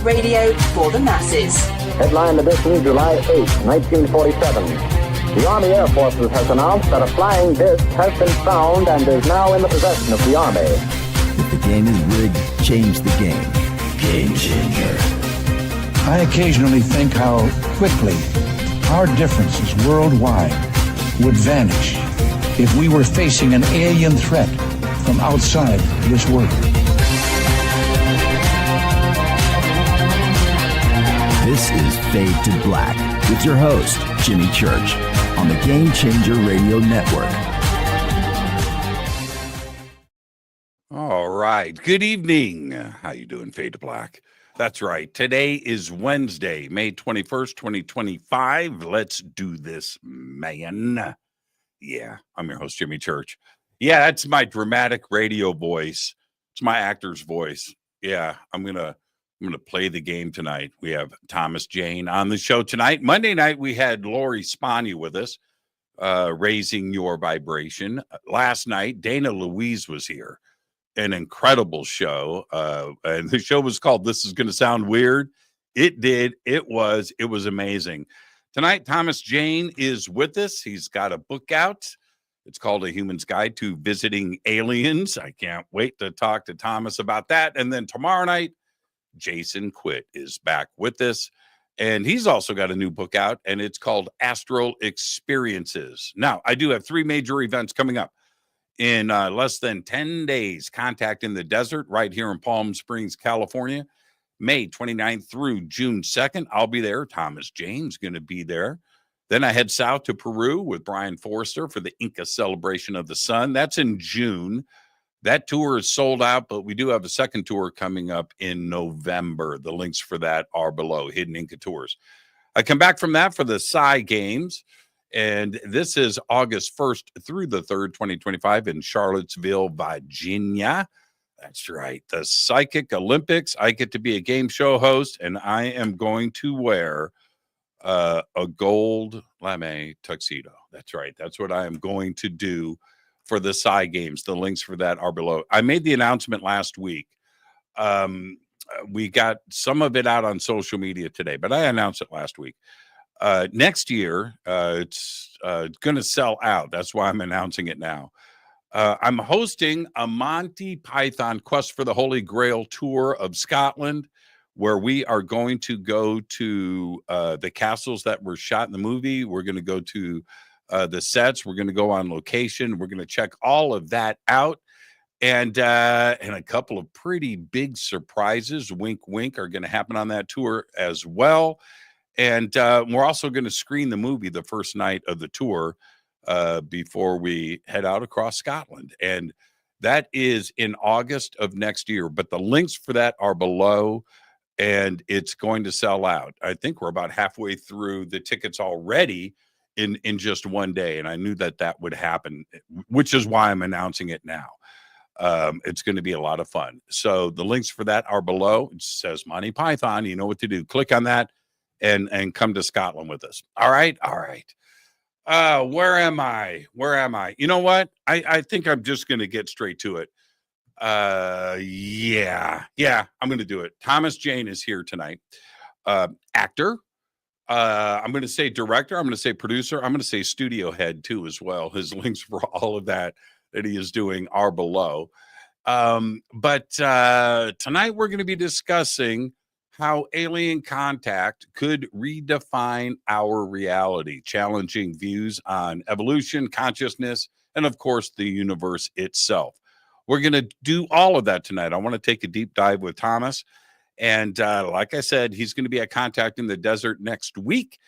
radio for the masses. Headline edition, July 8, 1947. The Army Air Forces has announced that a flying disc has been found and is now in the possession of the Army. If the game is rigged, change the game. Game changer. I occasionally think how quickly our differences worldwide would vanish if we were facing an alien threat from outside this world. This is Fade to Black with your host, Jimmy Church, on the Game Changer Radio Network. All right. Good evening. How you doing, Fade to Black? That's right. Today is Wednesday, May 21st, 2025. Let's do this, man. Yeah, I'm your host, Jimmy Church. Yeah, that's my dramatic radio voice. It's my actor's voice. Yeah, I'm gonna play the game tonight. We have Thomas Jane on the show tonight. Monday night, we had Lori Spagna with us, Raising Your Vibration. Last night, Dana Louise was here. An incredible show. And the show was called This Is Going to Sound Weird. It did. It was amazing. Tonight, Thomas Jane is with us. He's got a book out. It's called A Human's Guide to Visiting Aliens. I can't wait to talk to Thomas about that. And then tomorrow night, Jason Quitt is back with us. And he's also got a new book out, and it's called Astral Experiences. Now, I do have three major events coming up. In less than 10 days, Contact in the Desert right here in Palm Springs, California, May 29th through June 2nd. I'll be there. Thomas Jane's going to be there. Then I head south to Peru with Brian Forrester for the Inca Celebration of the Sun. That's in June. That tour is sold out, but we do have a second tour coming up in November. The links for that are below, Hidden Inca Tours. I come back from that for the Sci Games. And this is August 1st through the 3rd, 2025 in Charlottesville, Virginia. That's right. The Psychic Olympics. I get to be a game show host, and I am going to wear a gold lame tuxedo. That's right. That's what I am going to do for the Sci Games. The links for that are below. I made the announcement last week. We got some of it out on social media today, but I announced it last week. Next year, it's going to sell out. That's why I'm announcing it now. I'm hosting a Monty Python Quest for the Holy Grail tour of Scotland, where we are going to go to the castles that were shot in the movie. We're going to go to the sets. We're going to go on location. We're going to check all of that out. And a couple of pretty big surprises, wink, wink, are going to happen on that tour as well. And we're also going to screen the movie the first night of the tour before we head out across Scotland. And that is in August of next year. But the links for that are below, and it's going to sell out. I think we're about halfway through the tickets already in just one day. And I knew that would happen, which is why I'm announcing it now. It's going to be a lot of fun. So the links for that are below. It says Monty Python. You know what to do. Click on that. And come to Scotland with us. All right. Where am I? You know what? I think I'm just going to get straight to it. Yeah, I'm going to do it. Thomas Jane is here tonight. Actor. I'm going to say director. I'm going to say producer. I'm going to say studio head too as well. His links for all of that he is doing are below. But tonight we're going to be discussing how alien contact could redefine our reality, challenging views on evolution, consciousness, and of course, the universe itself. We're going to do all of that tonight. I want to take a deep dive with Thomas. And like I said, he's going to be at Contact in the Desert next week.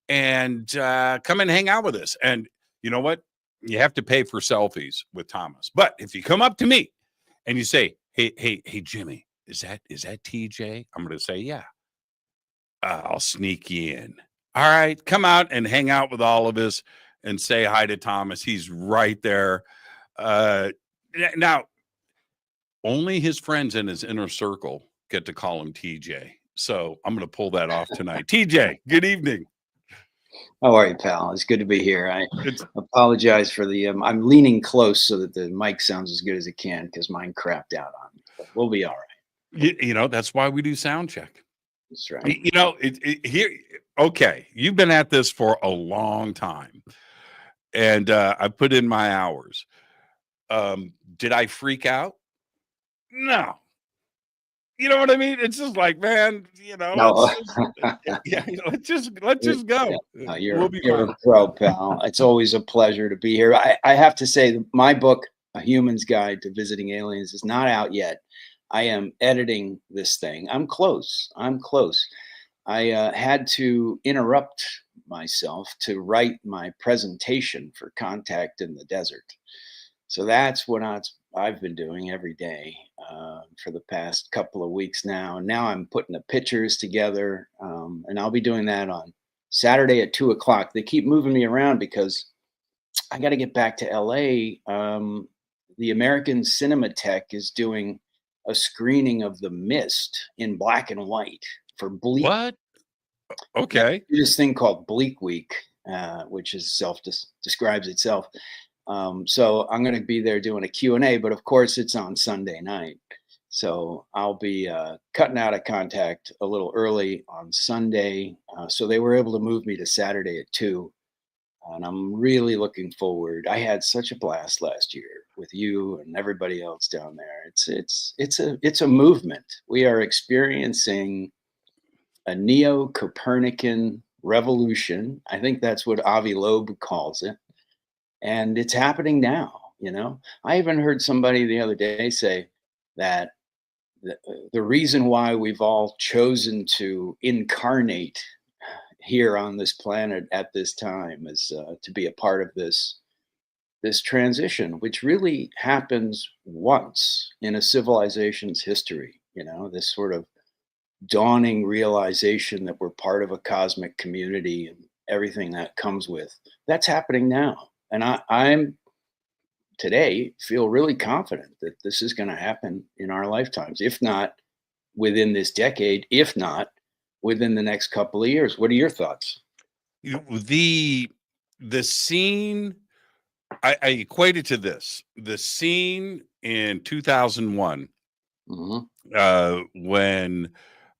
And come and hang out with us. And you know what? You have to pay for selfies with Thomas. But if you come up to me and you say, hey, Jimmy, Is that TJ? I'm going to say, yeah. I'll sneak you in. All right. Come out and hang out with all of us and say hi to Thomas. He's right there. Now, only his friends in his inner circle get to call him TJ. So I'm going to pull that off tonight. TJ, good evening. How are you, pal? It's good to be here. I apologize for the, I'm leaning close so that the mic sounds as good as it can because mine crapped out on me. But we'll be all right. You know, that's why we do sound check. That's right. You know, here. Okay, you've been at this for a long time, and I put in my hours. Did I freak out? No. You know what I mean? It's just like, man, No, yeah, let's just go. no, We'll be you're fine. a pro, pal. It's always a pleasure to be here. I have to say, my book, A Human's Guide to Visiting Aliens, is not out yet. I am editing this thing. I'm close. I'm close. I had to interrupt myself to write my presentation for Contact in the Desert. So that's what I've been doing every day for the past couple of weeks now. Now I'm putting the pictures together, and I'll be doing that on Saturday at 2 o'clock. They keep moving me around because I got to get back to LA. The American Cinematheque is doing a screening of The Mist in black and white for Bleak. What? Okay. This thing called Bleak Week, which is describes itself. So I'm going to be there doing a Q&A, but of course it's on Sunday night. So I'll be cutting out of Contact a little early on Sunday. So they were able to move me to Saturday at 2. And I'm really looking forward. I had such a blast last year with you and everybody else down there. It's a movement. We are experiencing a neo-Copernican revolution. I think that's what Avi Loeb calls it. And it's happening now, I even heard somebody the other day say that the reason why we've all chosen to incarnate here on this planet at this time is to be a part of this transition, which really happens once in a civilization's history, this sort of dawning realization that we're part of a cosmic community and everything that comes with. That's happening now. And I'm today feel really confident that this is going to happen in our lifetimes, if not within this decade, if not within the next couple of years. What are your thoughts? The scene, I equate it to this: the scene in 2001, when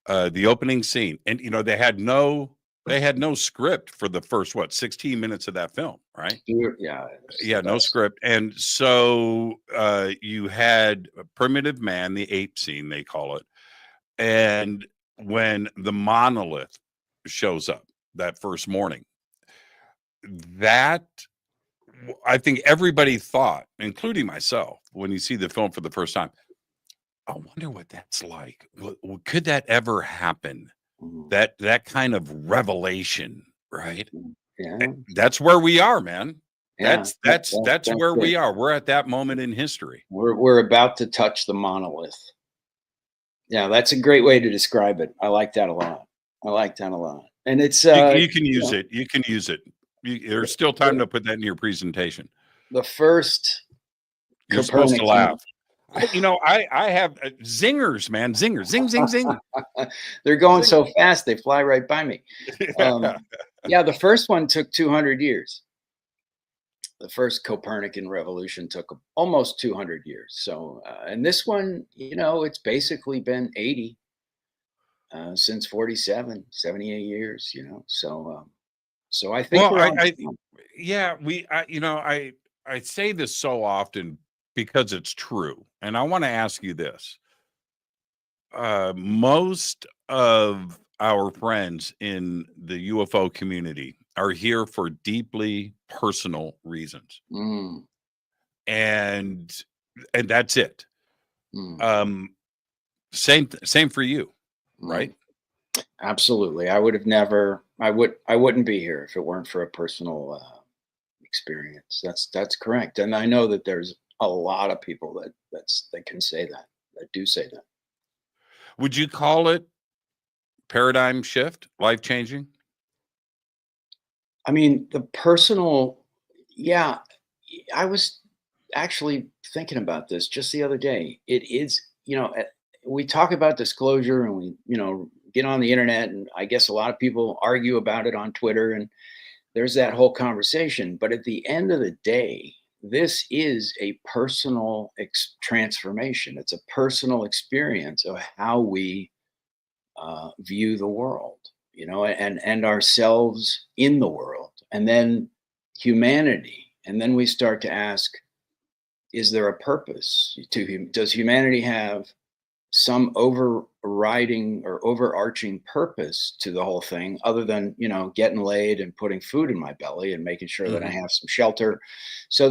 the opening scene, and they had no script for the first 16 minutes of that film, right? Yeah, no script. And so you had a primitive man, the ape scene, they call it. And when the monolith shows up that first morning, that I think everybody thought, including myself, when you see the film for the first time, I wonder what that's like. Could that ever happen? That kind of revelation, right? Yeah, that's where we are, man. Yeah, That's where we are. We're at that moment in history. We're about to touch the monolith. Yeah, that's a great way to describe it. I like that a lot. And it's you can use it. You can use it. There's still time to put that in your presentation. The first. You're supposed to laugh. I have zingers, man. Zingers. Zing, zing, zing. They're going so fast, they fly right by me. Yeah, the first one took 200 years. The first Copernican revolution took almost 200 years. So, and this one, it's basically been 80 since 47, 78 years, So I think, I say this so often because it's true. And I want to ask you this. Most of our friends in the UFO community are here for deeply personal reasons. And that's it. Same for you, right? Absolutely. I wouldn't be here if it weren't for a personal experience. That's correct. And I know that there's a lot of people that can say that do say that. Would you call it paradigm shift, life changing? I mean, the personal, yeah, I was actually thinking about this just the other day. It is, we talk about disclosure and we, get on the internet, and I guess a lot of people argue about it on Twitter, and there's that whole conversation. But at the end of the day, this is a personal transformation. It's a personal experience of how we view the world, and ourselves in the world, and then humanity. And then we start to ask, is there a purpose does humanity have some overriding or overarching purpose to the whole thing, other than getting laid and putting food in my belly and making sure that I Mhm. have some shelter? So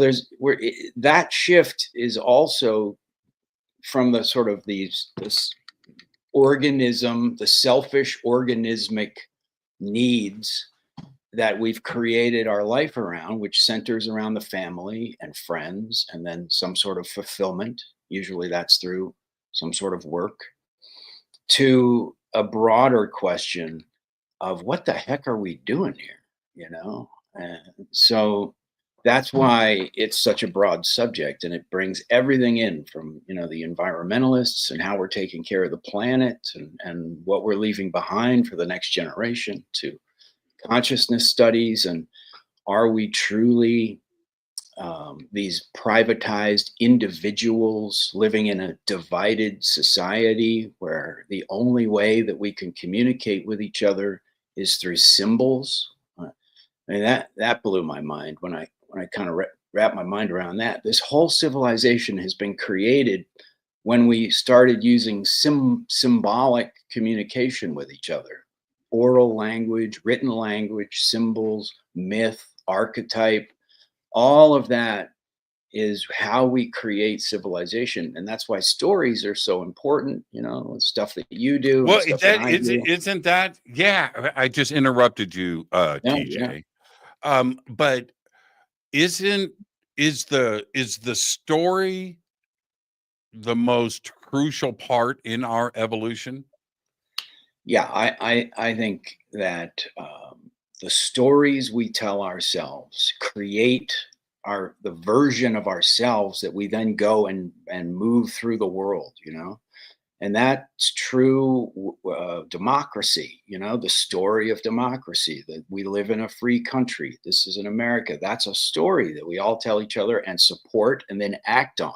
that shift is also from the sort of this the selfish organismic needs that we've created our life around, which centers around the family and friends, and then some sort of fulfillment. Usually that's through some sort of work, to a broader question of what the heck are we doing here? And so that's why it's such a broad subject, and it brings everything in from the environmentalists and how we're taking care of the planet, and what we're leaving behind for the next generation, to consciousness studies, and are we truly these privatized individuals living in a divided society where the only way that we can communicate with each other is through symbols? I mean, that blew my mind when I kind of wrapped my mind around that. This whole civilization has been created when we started using symbolic communication with each other. Oral language, written language, symbols, myth, archetype, all of that is how we create civilization. And that's why stories are so important, stuff that you do and Well, stuff that that I do. isn't that, yeah, I just interrupted you, Yeah, yeah. TJ. But isn't is the story the most crucial part in our evolution? Yeah, I think that the stories we tell ourselves create the version of ourselves that we then go and move through the world, and that's true. Democracy, the story of democracy, that we live in a free country. This is in America. That's a story that we all tell each other and support and then act on.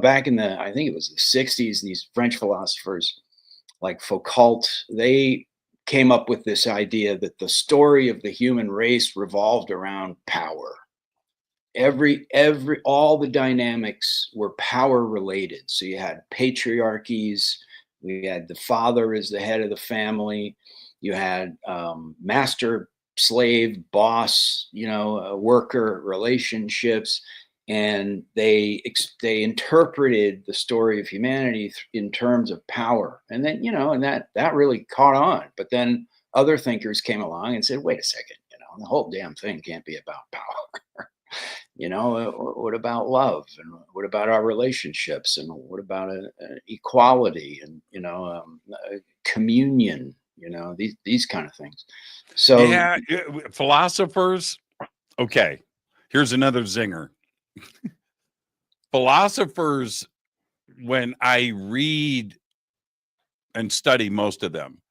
Back in I think it was the 60s, these French philosophers like Foucault, they came up with this idea that the story of the human race revolved around power. All the dynamics were power related. So you had patriarchies, we had the father as the head of the family, you had master slave boss, worker relationships, and they interpreted the story of humanity in terms of power. And then and that really caught on. But then other thinkers came along and said, wait a second, the whole damn thing can't be about power. What about love, and what about our relationships, and what about equality, and communion, these kind of things. So Yeah, philosophers. Okay, here's another zinger. Philosophers, when I read and study most of them,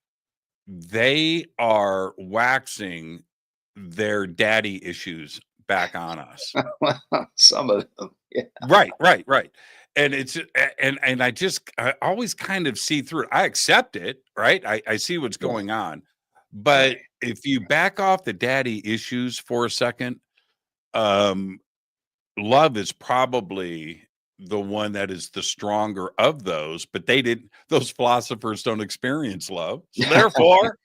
they are waxing their daddy issues back on us. some of them, yeah. Right. And and I always kind of see through it. I accept it, right? I see what's Yeah, going on. But right. if you back off the daddy issues for a second, um, love is probably the one that is the stronger of those, but those philosophers don't experience love. So therefore,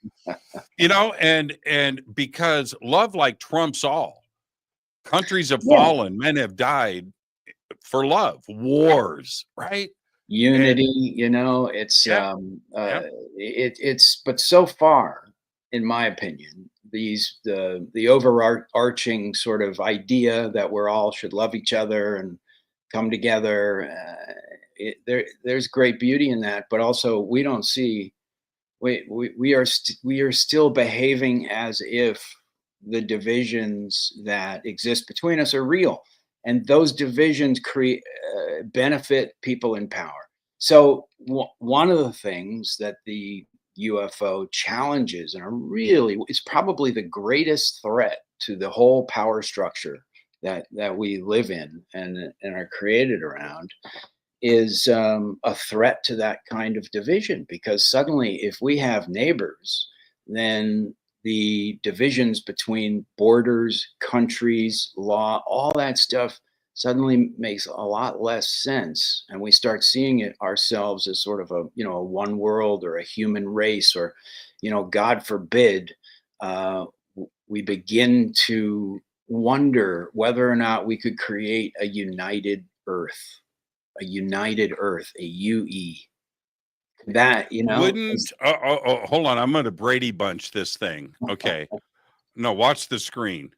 and because love like trumps all, countries have Yeah, fallen, men have died for love, wars, right? And unity, it's yep, yep. it's but so far, in my opinion, the overarching sort of idea that we're all should love each other and come together, there's great beauty in that, but also we don't see, we are still behaving as if the divisions that exist between us are real, and those divisions create benefit people in power. So one of the things that the UFO challenges, and are really, is probably the greatest threat to the whole power structure that we live in and are created around, is a threat to that kind of division, because suddenly, if we have neighbors, then the divisions between borders, countries, law, all that stuff suddenly makes a lot less sense, and we start seeing it ourselves as sort of a, a one world or a human race, or God forbid, we begin to wonder whether or not we could create a united earth, a UE. That, Wouldn't hold on, I'm going to Brady Bunch this thing. Okay. No, watch the screen.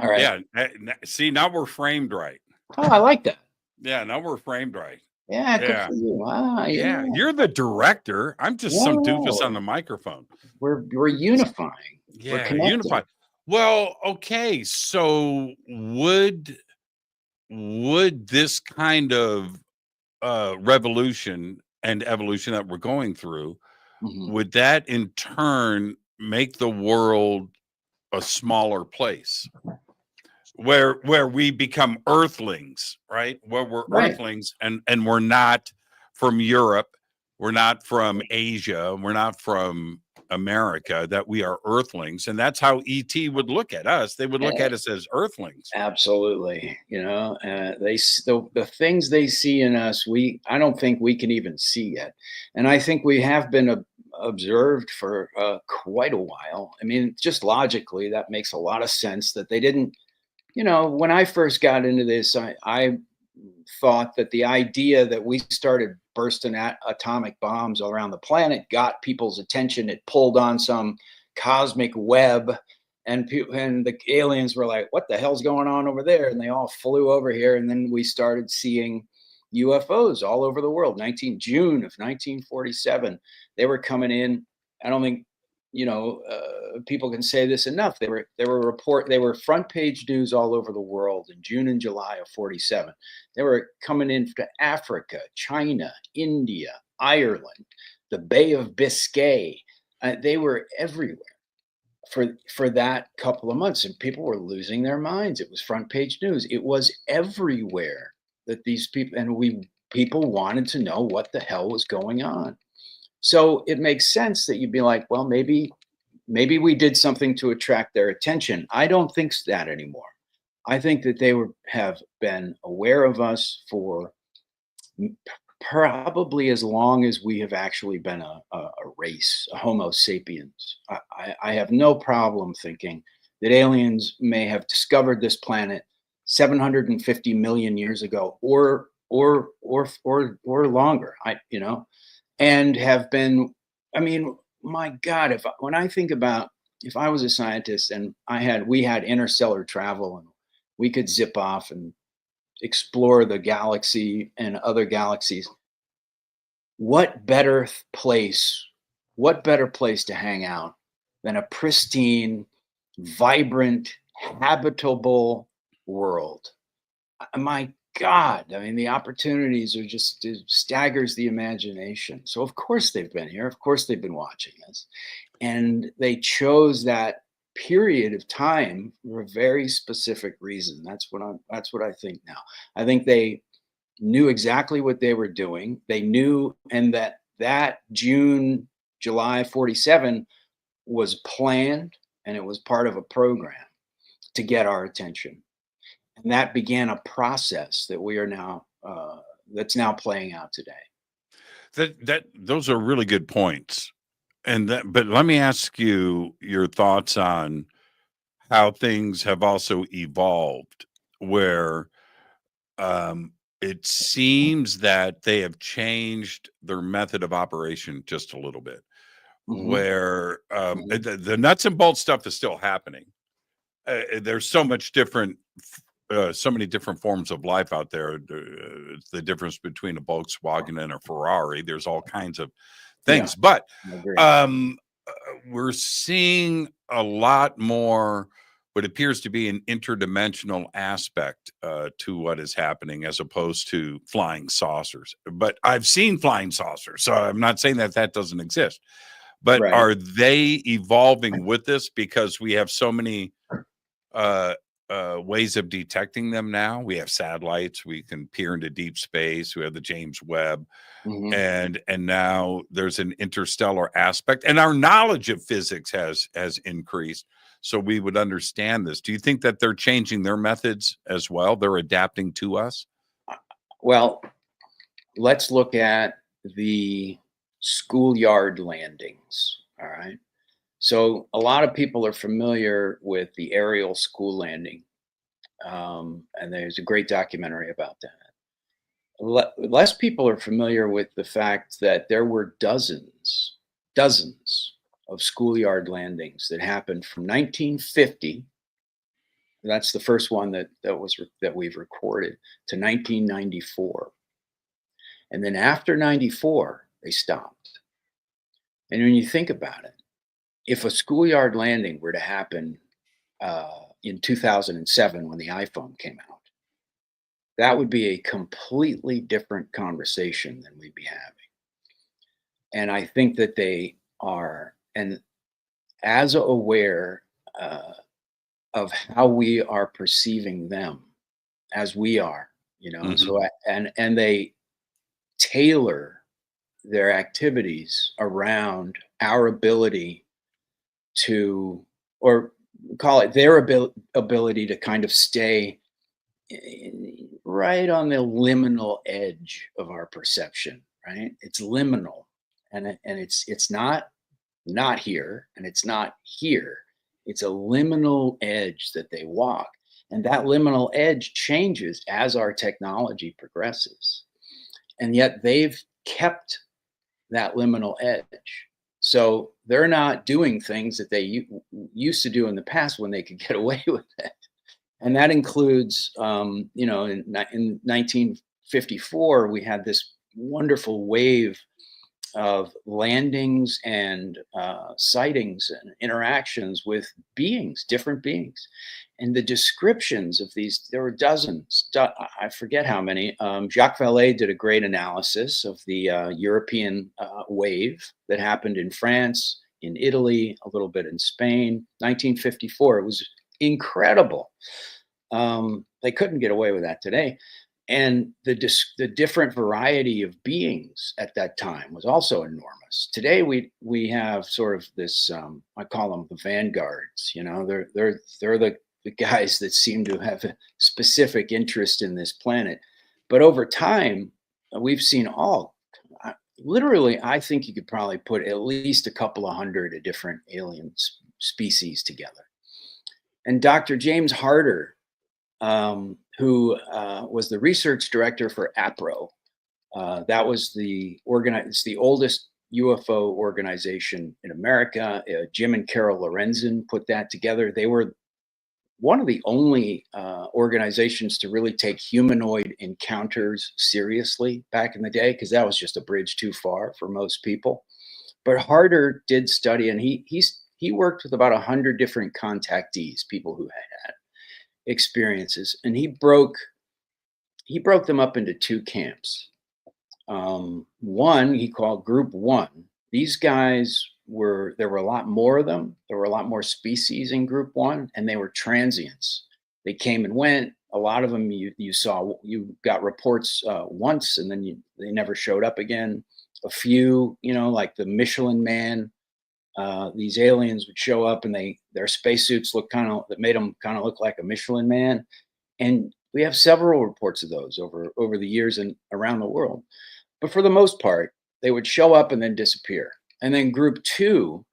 all right. Yeah. See, now we're framed right. Oh, I like that. Yeah, now we're framed right. Yeah, good Yeah. for you. Ah, Yeah, you're the director. I'm just some doofus on the microphone. We're unifying. Yeah, we're connected. unified. Well, okay. So would this kind of revolution and evolution that we're going through, would that in turn make the world a smaller place? Where we become earthlings, right? Where we're earthlings and we're not from Europe, we're not from Asia, we're not from America, that we are earthlings. And that's how ET would look at us. They would look at us as earthlings. Absolutely. The things they see in us, I don't think we can even see yet. And I think we have been observed for quite a while. I mean, just logically, that makes a lot of sense that they didn't. When I first got into this, I thought that the idea that we started bursting atomic bombs all around the planet got people's attention. It pulled on some cosmic web, and the aliens were like, "What the hell's going on over there?" And they all flew over here, and then we started seeing UFOs all over the world. June of 1947, they were coming in. I don't think people can say this enough. They were front page news all over the world in June and July of 47. They were coming into Africa, China, India, Ireland, the Bay of Biscay. They were everywhere for that couple of months, and people were losing their minds. It was front page news. It was everywhere that these people wanted to know what the hell was going on. So it makes sense that you'd be like, well, maybe we did something to attract their attention. I don't think that anymore. I think that they have been aware of us for probably as long as we have actually been a race, a Homo sapiens. I have no problem thinking that aliens may have discovered this planet 750 million years ago, or longer. And have been, I mean, my God, when I think about, if I was a scientist and we had interstellar travel and we could zip off and explore the galaxy and other galaxies, what better place to hang out than a pristine, vibrant, habitable world? My God, I mean, the opportunities are just, it staggers the imagination. So of course they've been here. Of course they've been watching us. And they chose that period of time for a very specific reason. That's what I think now. I think they knew exactly what they were doing. They knew, and that June, July 47 was planned, and it was part of a program to get our attention. And that began a process that we are now, that's now playing out today. Those are really good points. But let me ask you your thoughts on how things have also evolved, where it seems that they have changed their method of operation just a little bit, where the nuts and bolts stuff is still happening. There's so much different. So many different forms of life out there. It's the difference between a Volkswagen and a Ferrari. There's all kinds of things, but we're seeing a lot more what appears to be an interdimensional aspect to what is happening, as opposed to flying saucers. But I've seen flying saucers, so I'm not saying that doesn't exist. But are they evolving with this because we have so many ways of detecting them now. We have satellites. We can peer into deep space. We have the James Webb. Mhm. And now there's an interstellar aspect, and our knowledge of physics has increased, so we would understand this. Do you think that they're changing their methods as well? They're adapting to us? Well, let's look at the schoolyard landings. All right. So a lot of people are familiar with the aerial school landing, and there's a great documentary about that. Less people are familiar with the fact that there were dozens of schoolyard landings that happened from 1950. That's the first one that we've recorded, to 1994. And then after 94, they stopped. And when you think about it, if a schoolyard landing were to happen in 2007 when the iPhone came out, that would be a completely different conversation than we'd be having. And I think that they are, and as aware of how we are perceiving them as we are, Mhm. So and they tailor their activities around our ability to, or call it their ability to kind of stay right on the liminal edge of our perception, right? It's liminal, and it's not here, and it's not here. It's a liminal edge that they walk, and that liminal edge changes as our technology progresses, and yet they've kept that liminal edge. So they're not doing things that they used to do in the past when they could get away with it. And that includes, in 1954, we had this wonderful wave of landings and sightings and interactions with beings, different beings. And the descriptions of these, there were dozens, I forget how many. Jacques Vallée did a great analysis of the European wave that happened in France, in Italy, a little bit in Spain, 1954. It was incredible. They couldn't get away with that today. And the different variety of beings at that time was also enormous. Today we have sort of this, I call them the vanguards. They're the guys that seem to have a specific interest in this planet. But over time, we've seen literally, I think you could probably put at least a couple of hundred of different alien species together. And Dr. James Harder, who was the research director for APRO. That was it's the oldest UFO organization in America. Jim and Carol Lorenzen put that together. They were one of the only organizations to really take humanoid encounters seriously back in the day, because that was just a bridge too far for most people. But Harder did study, and he worked with about 100 different contactees, people who had experiences, and he broke them up into two camps. One he called Group One. These guys there were a lot more of them. There were a lot more species in Group One, and they were transients. They came and went. A lot of them you got reports once, and then they never showed up again. A few, like the Michelin Man. These aliens would show up, and their spacesuits that made them kind of look like a Michelin Man. And we have several reports of those over the years and around the world. But for the most part, they would show up and then disappear. And then Group Two,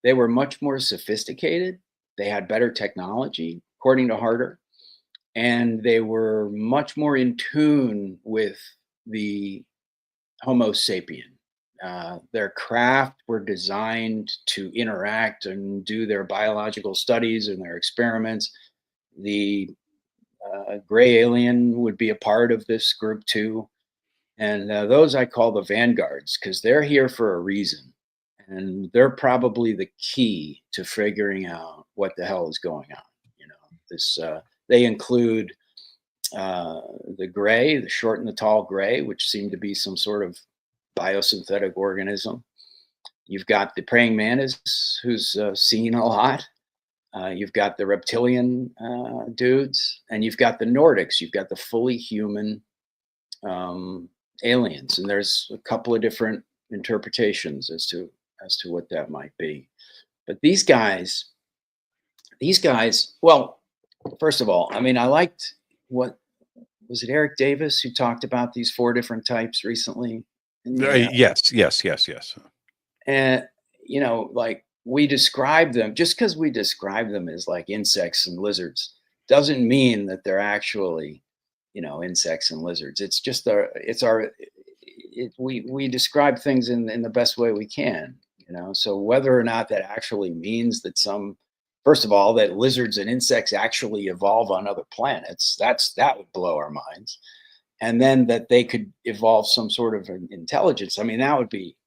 they were much more sophisticated. They had better technology, according to Harder, and they were much more in tune with the Homo sapien. Their craft were designed to interact and do their biological studies and their experiments. The gray alien would be a part of this Group Two. And those I call the vanguards, because they're here for a reason. And they're probably the key to figuring out what the hell is going on. They include the gray, the short and the tall gray, which seem to be some sort of biosynthetic organism. You've got the praying mantis, who's seen a lot. You've got the reptilian dudes, and you've got the Nordics. You've got the fully human aliens, and there's a couple of different interpretations as to what that might be. But these guys, well, first of all, I mean, I liked, what was it, Eric Davis, who talked about these 4 different types recently? Yes. And like, we describe them, just because we describe them as like insects and lizards doesn't mean that they're actually, insects and lizards. It's just we describe things in the best way we can, so whether or not that actually means that first of all, that lizards and insects actually evolve on other planets, that would blow our minds. And then that they could evolve some sort of an intelligence. I mean, that would be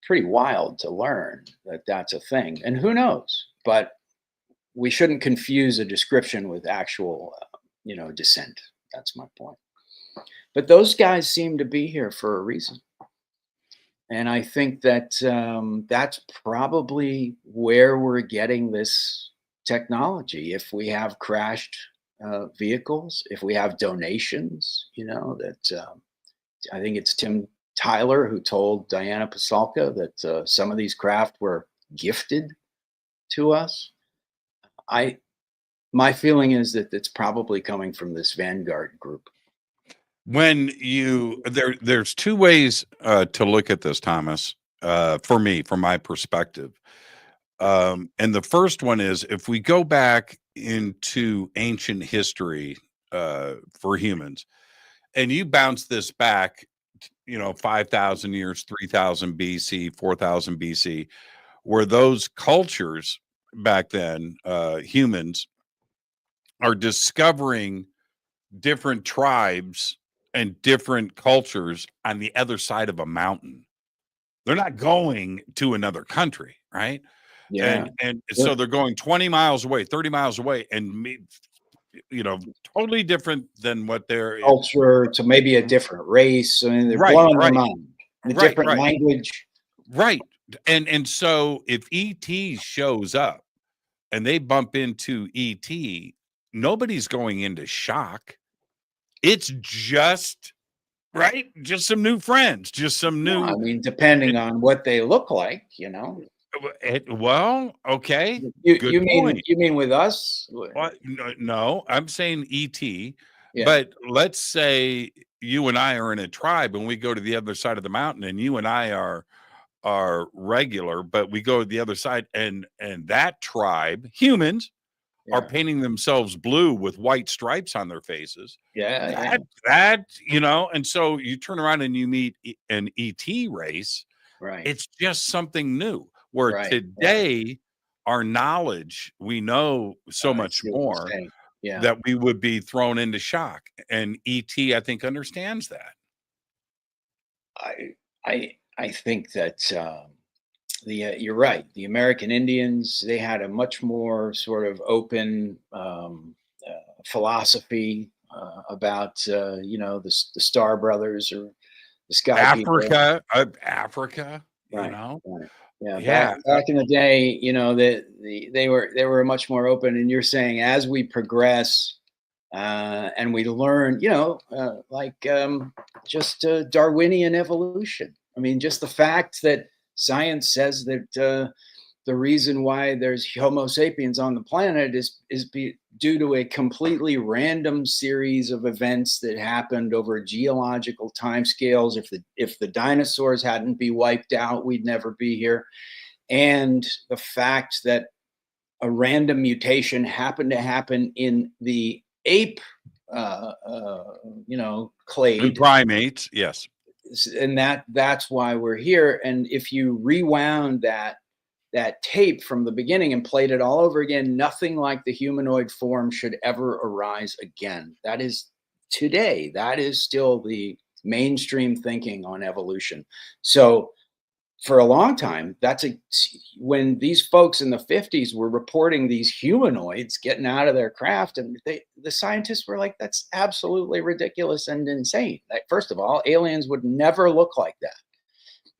pretty wild to learn that that's a thing. And who knows? But we shouldn't confuse a description with actual, descent. That's my point. But those guys seem to be here for a reason. And I think that that's probably where we're getting this technology. If we have crashed vehicles, if we have donations, that I think it's Tim Tyler who told Diana Pasulka that some of these craft were gifted to us. My feeling is that it's probably coming from this Vanguard group. When there's 2 ways to look at this, Thomas, for me, from my perspective. And the first one is, if we go back into ancient history for humans, and you bounce this back, 5,000 years, 3,000 BC, 4,000 BC, where those cultures back then, humans, are discovering different tribes and different cultures on the other side of a mountain. They're not going to another country, right? Yeah. And so they're going 20 miles away, 30 miles away, and totally different than what they're culture, to maybe a different race. I mean, they're Right, blowing their right. mind. A Right, different right. language. Right. And so if ET shows up and they bump into ET, nobody's going into shock. It's just just some new friends, just some new. I mean, depending on what they look like, Well, okay. You point. mean with us? What? No, I'm saying ET. Yeah. But let's say you and I are in a tribe and we go to the other side of the mountain, and you and I are regular, but we go to the other side, and that tribe, humans, are painting themselves blue with white stripes on their faces. Yeah. And so you turn around and you meet an ET race. Right. It's just something new. Where today, our knowledge, we know so much more that we would be thrown into shock. And ET, I think, understands that. I think that you're right. The American Indians, they had a much more sort of open philosophy about the Star Brothers or the Sky Africa, Right. Yeah. Back in the day, they were much more open. And you're saying, as we progress and we learn, just Darwinian evolution. I mean, just the fact that science says that the reason why there's Homo sapiens on the planet is due to a completely random series of events that happened over geological timescales. If the dinosaurs hadn't been wiped out, we'd never be here. And the fact that a random mutation happened to happen in the ape, clade. And primates, yes. And that's why we're here. And if you rewound that tape from the beginning and played it all over again, nothing like the humanoid form should ever arise again. That is today. That is still the mainstream thinking on evolution. So for a long time, when these folks in the 50s were reporting these humanoids getting out of their craft, and the scientists were like, that's absolutely ridiculous and insane. Like, first of all, aliens would never look like that.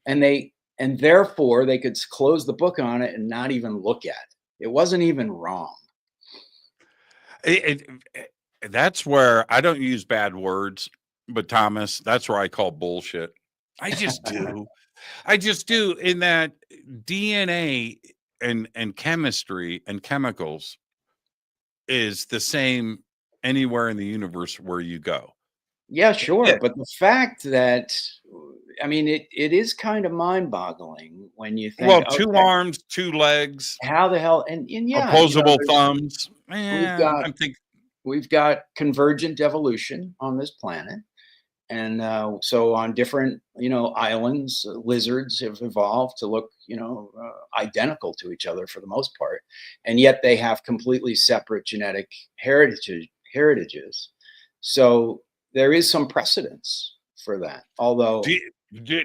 And they and therefore they could close the book on it and not even look at it. It wasn't even wrong. That's where I don't use bad words, but Thomas, that's where I call bullshit. I just do. I just do, in that DNA and chemistry and chemicals is the same anywhere in the universe where you go. Yeah, sure. Yeah. But the fact that, I mean, it is kind of mind-boggling when you think, Well, two okay, arms, two legs, how the hell, and yeah, opposable thumbs. we've Yeah, got I'm thinking. we've got convergent evolution on this planet. And so on different, islands, lizards have evolved to look, identical to each other for the most part. And yet they have completely separate genetic heritages. So there is some precedence for that. Although,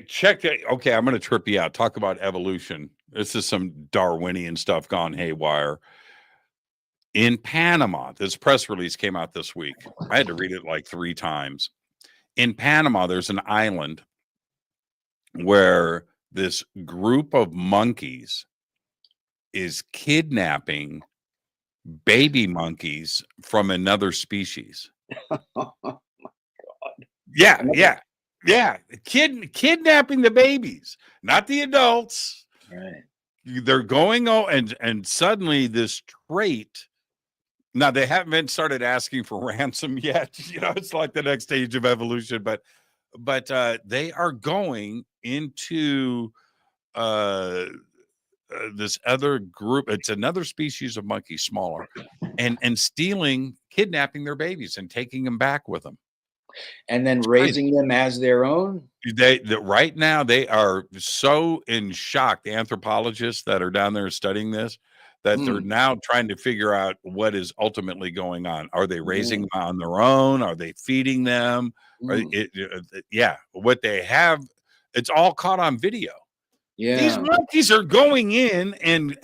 Check that. Okay, I'm going to trip you out. Talk about evolution. This is some Darwinian stuff gone haywire. In Panama, this press release came out this week. I had to read it like 3 times. In Panama, there's an island where this group of monkeys is kidnapping baby monkeys from another species. oh, Yeah. Kidnapping the babies, not the adults. right. They're going and suddenly this trait. Now they haven't started asking for ransom yet. It's like the next stage of evolution, but they are going into this other group. It's another species of monkey, smaller, and kidnapping their babies and taking them back with them. And then raising them as their own. Right now they are so in shock. The anthropologists that are down there studying this, that they're now trying to figure out what is ultimately going on. Are they raising them on their own? Are they feeding them? What they have, it's all caught on video. Yeah, These monkeys are going in and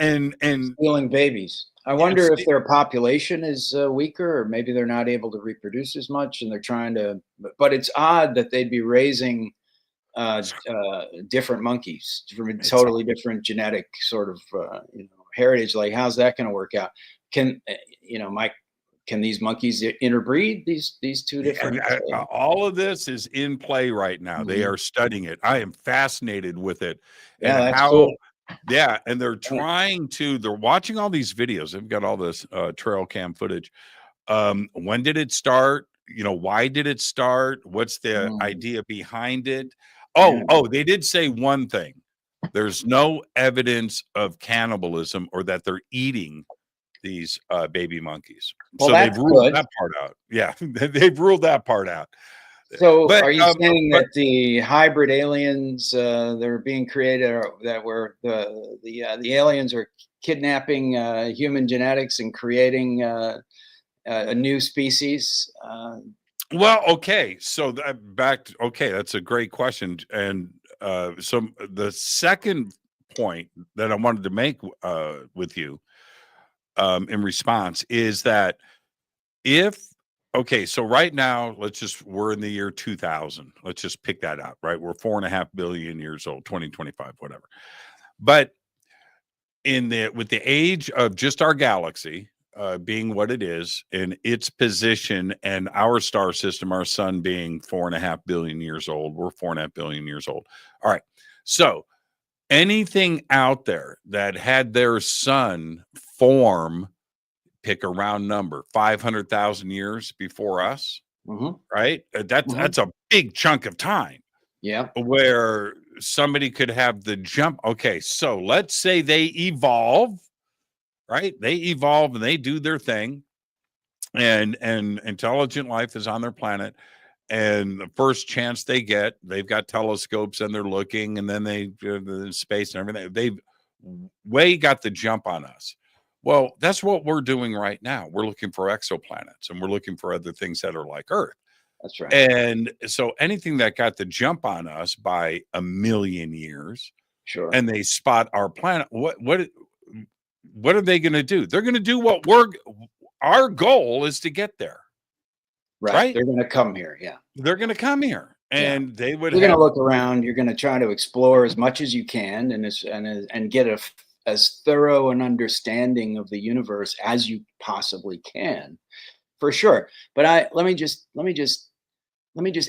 stealing babies. I wonder if their population is weaker, or maybe they're not able to reproduce as much, and they're trying to. But it's odd that they'd be raising different monkeys from a totally different genetic sort of heritage. Like, how's that going to work out? Can Mike? Can these monkeys interbreed? These two different. All of this is in play right now. They are studying it. I am fascinated with it. Yeah, and that's cool. Yeah, and they're they're watching all these videos. They've got all this trail cam footage. When did it start? Why did it start? What's the idea behind it? They did say one thing. There's no evidence of cannibalism or that they're eating these baby monkeys. Well, so that's they've ruled good. that part out. Yeah, they've ruled that part out. So are you saying that the hybrid aliens that are being created, that were the aliens are kidnapping human genetics and creating a new species? Well, okay. So that's a great question. And so the second point that I wanted to make with you in response is that so right now, we're in the year 2000. Let's just pick that out, right? We're 4.5 billion years old, 2025, whatever. But with the age of just our galaxy being what it is in its position, and our star system, our sun being 4.5 billion years old, we're 4.5 billion years old. All right. So anything out there that had their sun form, pick a round number, 500,000 years before us, right? That's a big chunk of time. Yeah. Where somebody could have the jump. Okay, so let's say they evolve, right? They evolve and they do their thing, and intelligent life is on their planet. And the first chance they get, they've got telescopes and they're looking, and then the space and everything. They've way got the jump on us. Well, that's what we're doing right now. We're looking for exoplanets, and we're looking for other things that are like Earth. That's right. And so anything that got the jump on us by 1 million years, Sure. and they spot our planet, what are they going to do? They're going to do what our goal is to get there. Right? They're going to come here. Yeah. They're going to come here. and they would You're going have to look around. You're going to try to explore as much as you can, and get as thorough an understanding of the universe as you possibly can, for sure. But let me just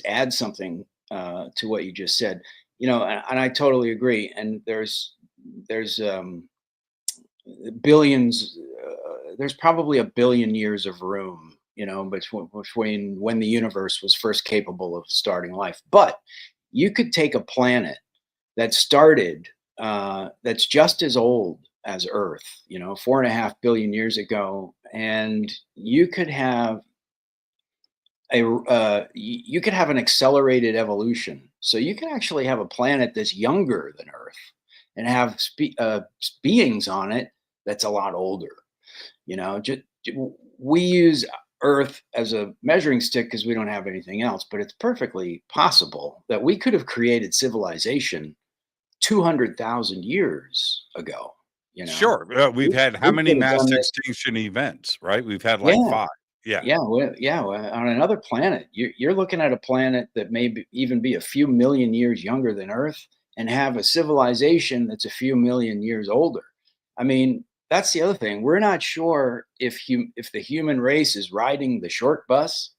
add something to what you just said. And I totally agree. And there's billions. There's probably a billion years of room, between when the universe was first capable of starting life. But you could take a planet that started, that's just as old as Earth, 4.5 billion years ago, and you could have an accelerated evolution. So you could actually have a planet that's younger than Earth, and have beings on it that's a lot older. We use Earth as a measuring stick because we don't have anything else, but it's perfectly possible that we could have created civilization 200,000 years ago. Sure. We've had how We many could have mass done this. extinction events, right? We've had like Yeah. 5. Yeah. Well, on another planet, you're looking at a planet that may even be a few million years younger than Earth, and have a civilization that's a few million years older. I mean, that's the other thing. We're not sure if the human race is riding the short bus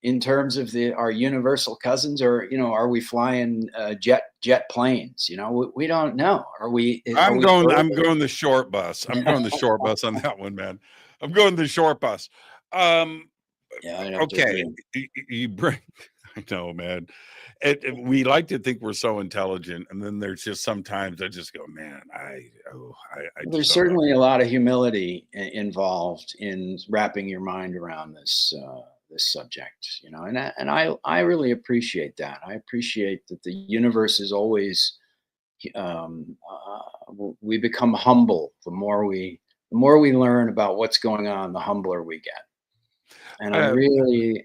in terms of our universal cousins, or are we flying jet planes? We don't know. I'm going the short bus. I'm going the short bus on that one, man. I'm going the short bus. Yeah, I know. Okay. You bring, I know, man. We like to think we're so intelligent, and then there's just sometimes I just go, man, I just There's don't certainly know. a lot of humility involved in wrapping your mind around this subject, and I really appreciate that. I appreciate that the universe is always, we become humble the more we learn about what's going on, the humbler we get. And Uh,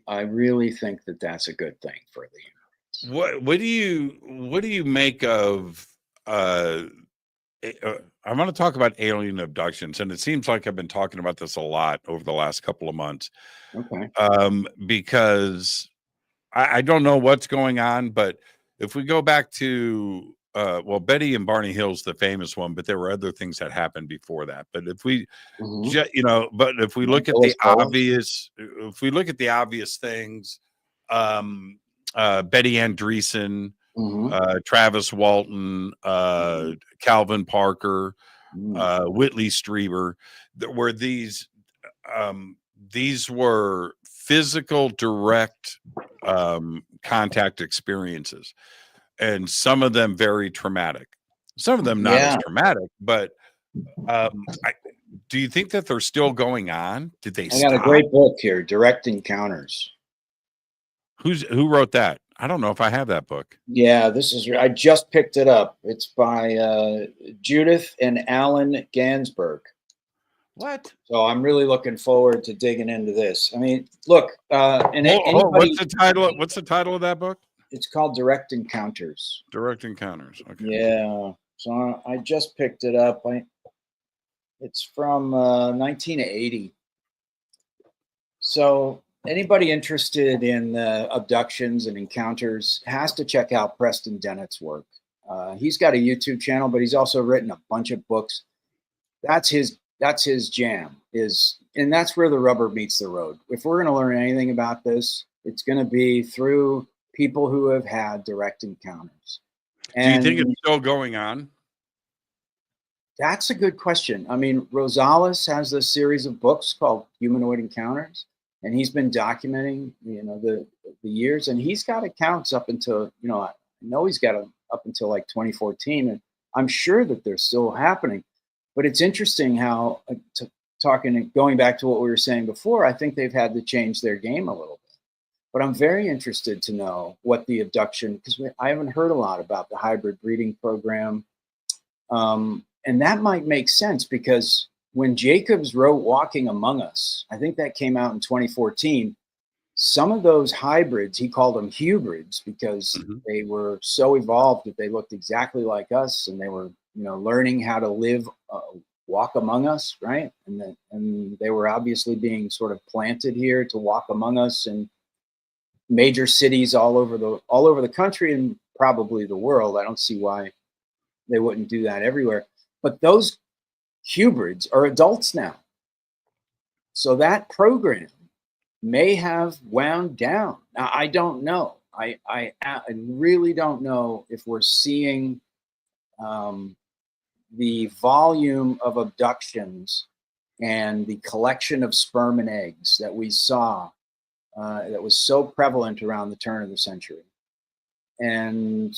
I really think that that's a good thing for the universe. what do you make of I want to talk about alien abductions, and it seems like I've been talking about this a lot over the last couple of months, Okay. because I don't know what's going on, but if we go back to well, Betty and Barney Hill's the famous one, but there were other things that happened before that. But if we Hmm. but if we look at Phyllis the Cole. obvious, if we look at the obvious things, um, Betty Andreessen, Hmm. Travis Walton, Calvin Parker, Whitley Strieber, there were these were physical direct contact experiences, and some of them very traumatic, some of them not as Yeah, traumatic, but do you think that they're still going on? Did they I got a stop? great book here, Direct Encounters. Who wrote that? I don't know if I have that book. Yeah, I just picked it up. It's by Judith and Alan Gansberg. What? So I'm really looking forward to digging into this. I mean, look, and anybody, What's the title of that book? it's called Direct Encounters. Direct Encounters. Okay. Yeah. So I just picked it up. It's from 1980. So anybody interested in abductions and encounters has to check out Preston Dennett's work. He's got a YouTube channel, but he's also written a bunch of books. That's his jam, and that's where the rubber meets the road. If we're going to learn anything about this, it's going to be through people who have had direct encounters. Do you think And it's still going on? that's a good question. I mean, Rosales has this series of books called Humanoid Encounters, and he's been documenting, the years, and he's got accounts up until, I know he's got them up until like 2014, and I'm sure that they're still happening. But it's interesting how, going back to what we were saying before, I think they've had to change their game a little bit. But I'm very interested to know what the abduction, because I haven't heard a lot about the hybrid breeding program. And that might make sense, because when Jacobs wrote Walking Among Us, I think that came out in 2014, some of those hybrids, he called them hybrids, because they were so evolved that they looked exactly like us, and they were, learning how to live, walk among us, right? And they were obviously being sort of planted here to walk among us. And major cities all over the country and probably the world. I don't see why they wouldn't do that everywhere. But those hybrids are adults now. So that program may have wound down. Now, I don't know. I really don't know if we're seeing the volume of abductions and the collection of sperm and eggs that we saw that was so prevalent around the turn of the century. And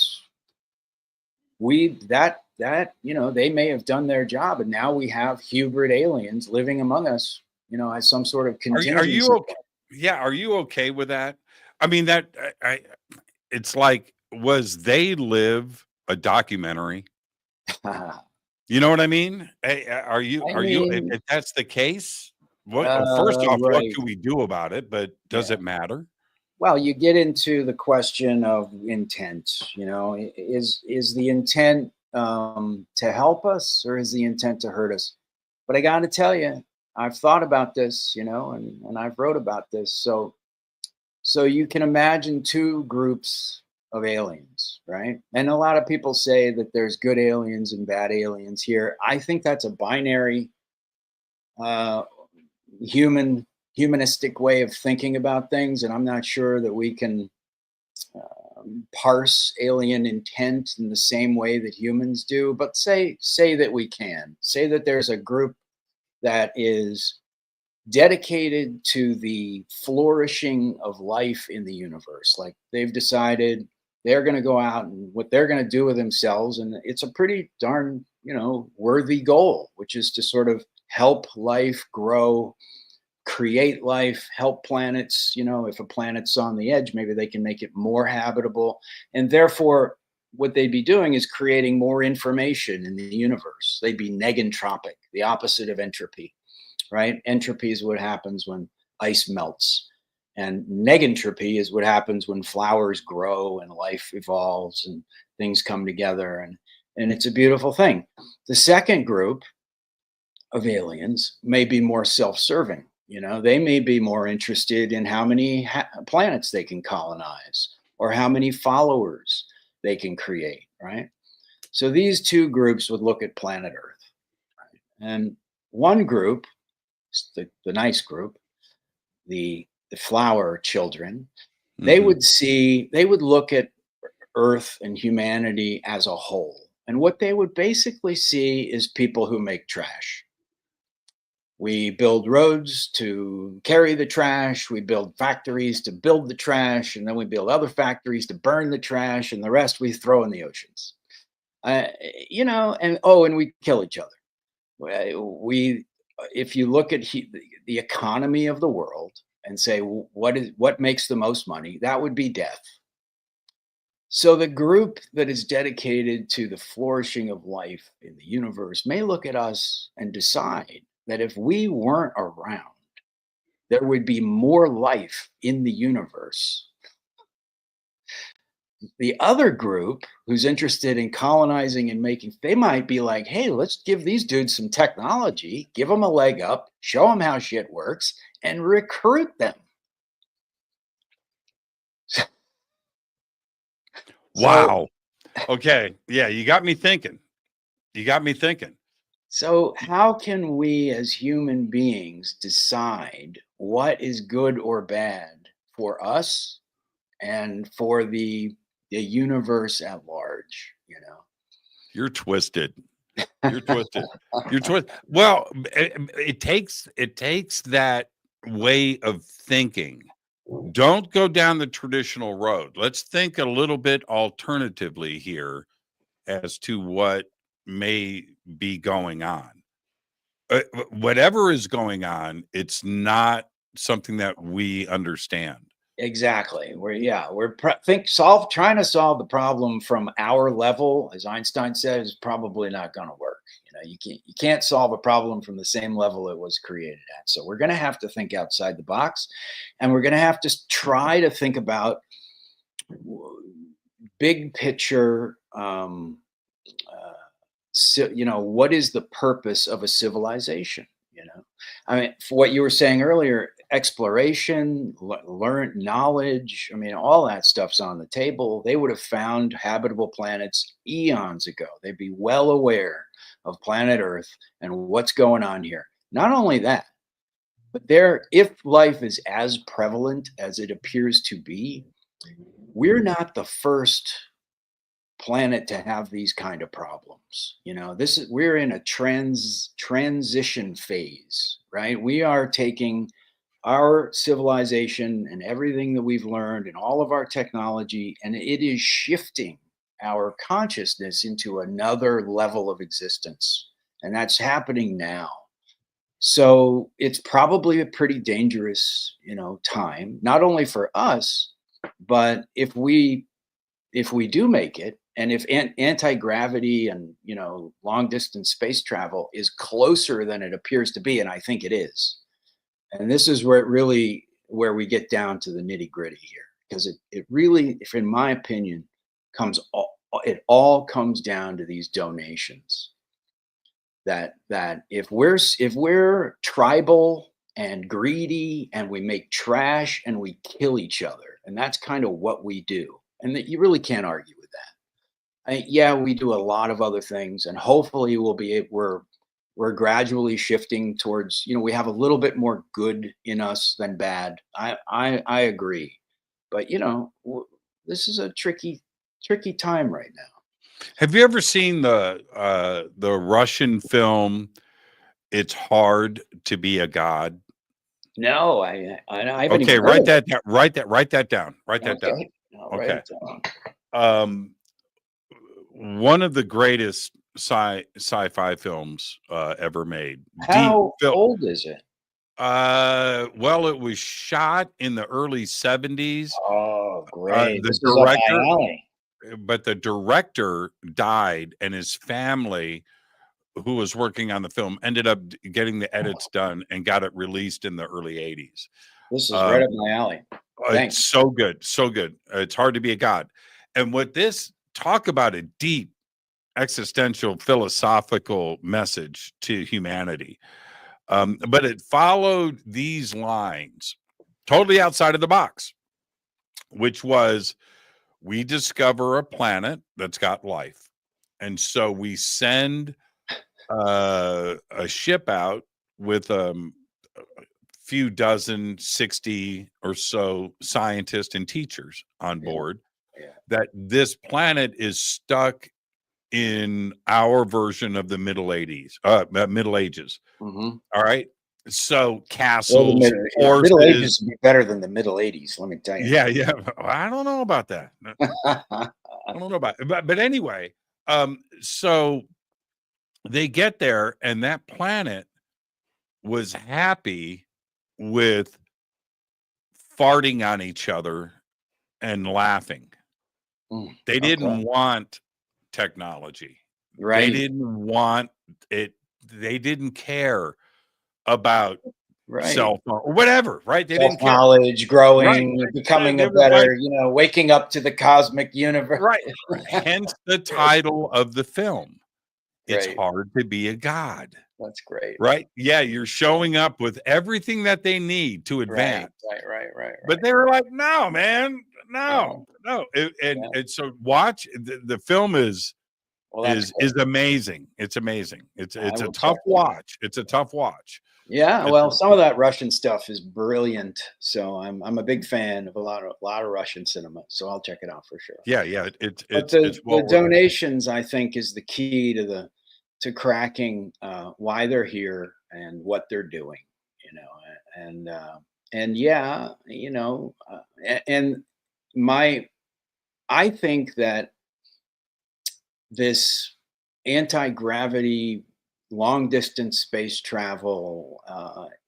they may have done their job, and now we have hybrid aliens living among us, as some sort of contingency. Are you okay? Yeah, are you okay with that? I mean, it's like, was They Live a documentary? You know what I mean? Are you? If that's the case, first off, right. what can we do about it? But does it matter? Well, you get into the question of intent. Is the intent to help us, or is the intent to hurt us? But I got to tell you, I've thought about this, and I've wrote about this. So you can imagine two groups of aliens, right? And a lot of people say that there's good aliens and bad aliens here. I think that's a binary humanistic way of thinking about things, and I'm not sure that we can parse alien intent in the same way that humans do. But say that we can. Say that there's a group that is dedicated to the flourishing of life in the universe. Like, they've decided they're going to go out and what they're going to do with themselves, and it's a pretty darn worthy goal, which is to sort of help life grow, create life, help planets. If a planet's on the edge, maybe they can make it more habitable, and therefore what they'd be doing is creating more information in the universe. They'd be negentropic, the opposite of entropy, right? Entropy is what happens when ice melts, and negentropy is what happens when flowers grow and life evolves and things come together, and it's a beautiful thing. The second group of aliens may be more self-serving. They may be more interested in how many planets they can colonize or how many followers they can create, right? So these two groups would look at planet Earth, right? And one group, the nice group, the flower children, they would look at Earth and humanity as a whole. And what they would basically see is people who make trash. We build roads to carry the trash. We build factories to build the trash. And then we build other factories to burn the trash. And the rest we throw in the oceans. And we kill each other. If you look at the economy of the world and say, what makes the most money, that would be death. So the group that is dedicated to the flourishing of life in the universe may look at us and decide that if we weren't around, there would be more life in the universe. The other group, who's interested in colonizing and they might be like, hey, let's give these dudes some technology, give them a leg up, show them how shit works, and recruit them. Wow. Okay. Yeah, you got me thinking. So how can we as human beings decide what is good or bad for us and for the universe at large? You're twisted. You're twisted. Well, it takes that way of thinking. Don't go down the traditional road. Let's think a little bit alternatively here as to what may be going on. Whatever is going on, it's not something that we understand. Exactly. Trying to solve the problem from our level, as Einstein said, is probably not going to work. You can't solve a problem from the same level it was created at. So we're going to have to think outside the box, and we're going to have to try to think about big picture. What is the purpose of a civilization? I mean, for what you were saying earlier, exploration, learn knowledge. I mean, all that stuff's on the table. They would have found habitable planets eons ago. They'd be well aware of planet Earth and what's going on here. Not only that, but if life is as prevalent as it appears to be, we're not the first planet to have these kind of problems. We're in a transition phase, right? We are taking our civilization and everything that we've learned and all of our technology, and it is shifting our consciousness into another level of existence. And that's happening now. So it's probably a pretty dangerous, time, not only for us, but if we do make it, and if anti-gravity and long distance space travel is closer than it appears to be, and I think it is, and this is where we get down to the nitty gritty here, because it really, if in my opinion, it all comes down to these donations. That if we're tribal and greedy and we make trash and we kill each other, and that's kind of what we do, and that you really can't argue with that. Yeah, we do a lot of other things, and hopefully we're gradually shifting towards, we have a little bit more good in us than bad. I agree, but this is a tricky time right now. Have you ever seen the Russian film "It's Hard to Be a God"? No, I haven't. Okay, even write heard that down. Write that down. Okay. I'll write Okay. it down. One of the greatest sci-fi films ever made. How old is it? Well, it was shot in the early 70s. Oh, great! The This is up my alley. But the director died, and his family, who was working on the film, ended up getting the edits done and got it released in the early 80s. This is right up my alley. Thanks. It's so good. So good. It's Hard to Be a God. And what this talk about a deep existential philosophical message to humanity. But it followed these lines totally outside of the box, which was, we discover a planet that's got life. And so we send a ship out with a few dozen, 60 or so scientists and teachers on board. Yeah. That this planet is stuck in our version of the Middle Ages. Mm-hmm. All right. So castles, the Middle Ages would be better than the Middle 80s, let me tell you. Yeah. I don't know about that. I don't know about it. But anyway, so they get there, and that planet was happy with farting on each other and laughing. They didn't want technology. Right. They didn't want it. They didn't care about cell phone or whatever, right? They didn't care. Knowledge, growing, becoming a better, waking up to the cosmic universe. Right. Hence the title of the film. It's Right. Hard to Be a God. That's great. Right? Yeah, you're showing up with everything that they need to advance. Right. But they were like, no, man, no. And so watch, the film is amazing. It's amazing. It's a tough watch. It's a tough watch. Yeah, well, some of that Russian stuff is brilliant. So I'm a big fan of a lot of Russian cinema. So I'll check it out for sure. Yeah. The donations, I think, is the key to cracking why they're here and what they're doing. I think that this anti-gravity long distance space travel,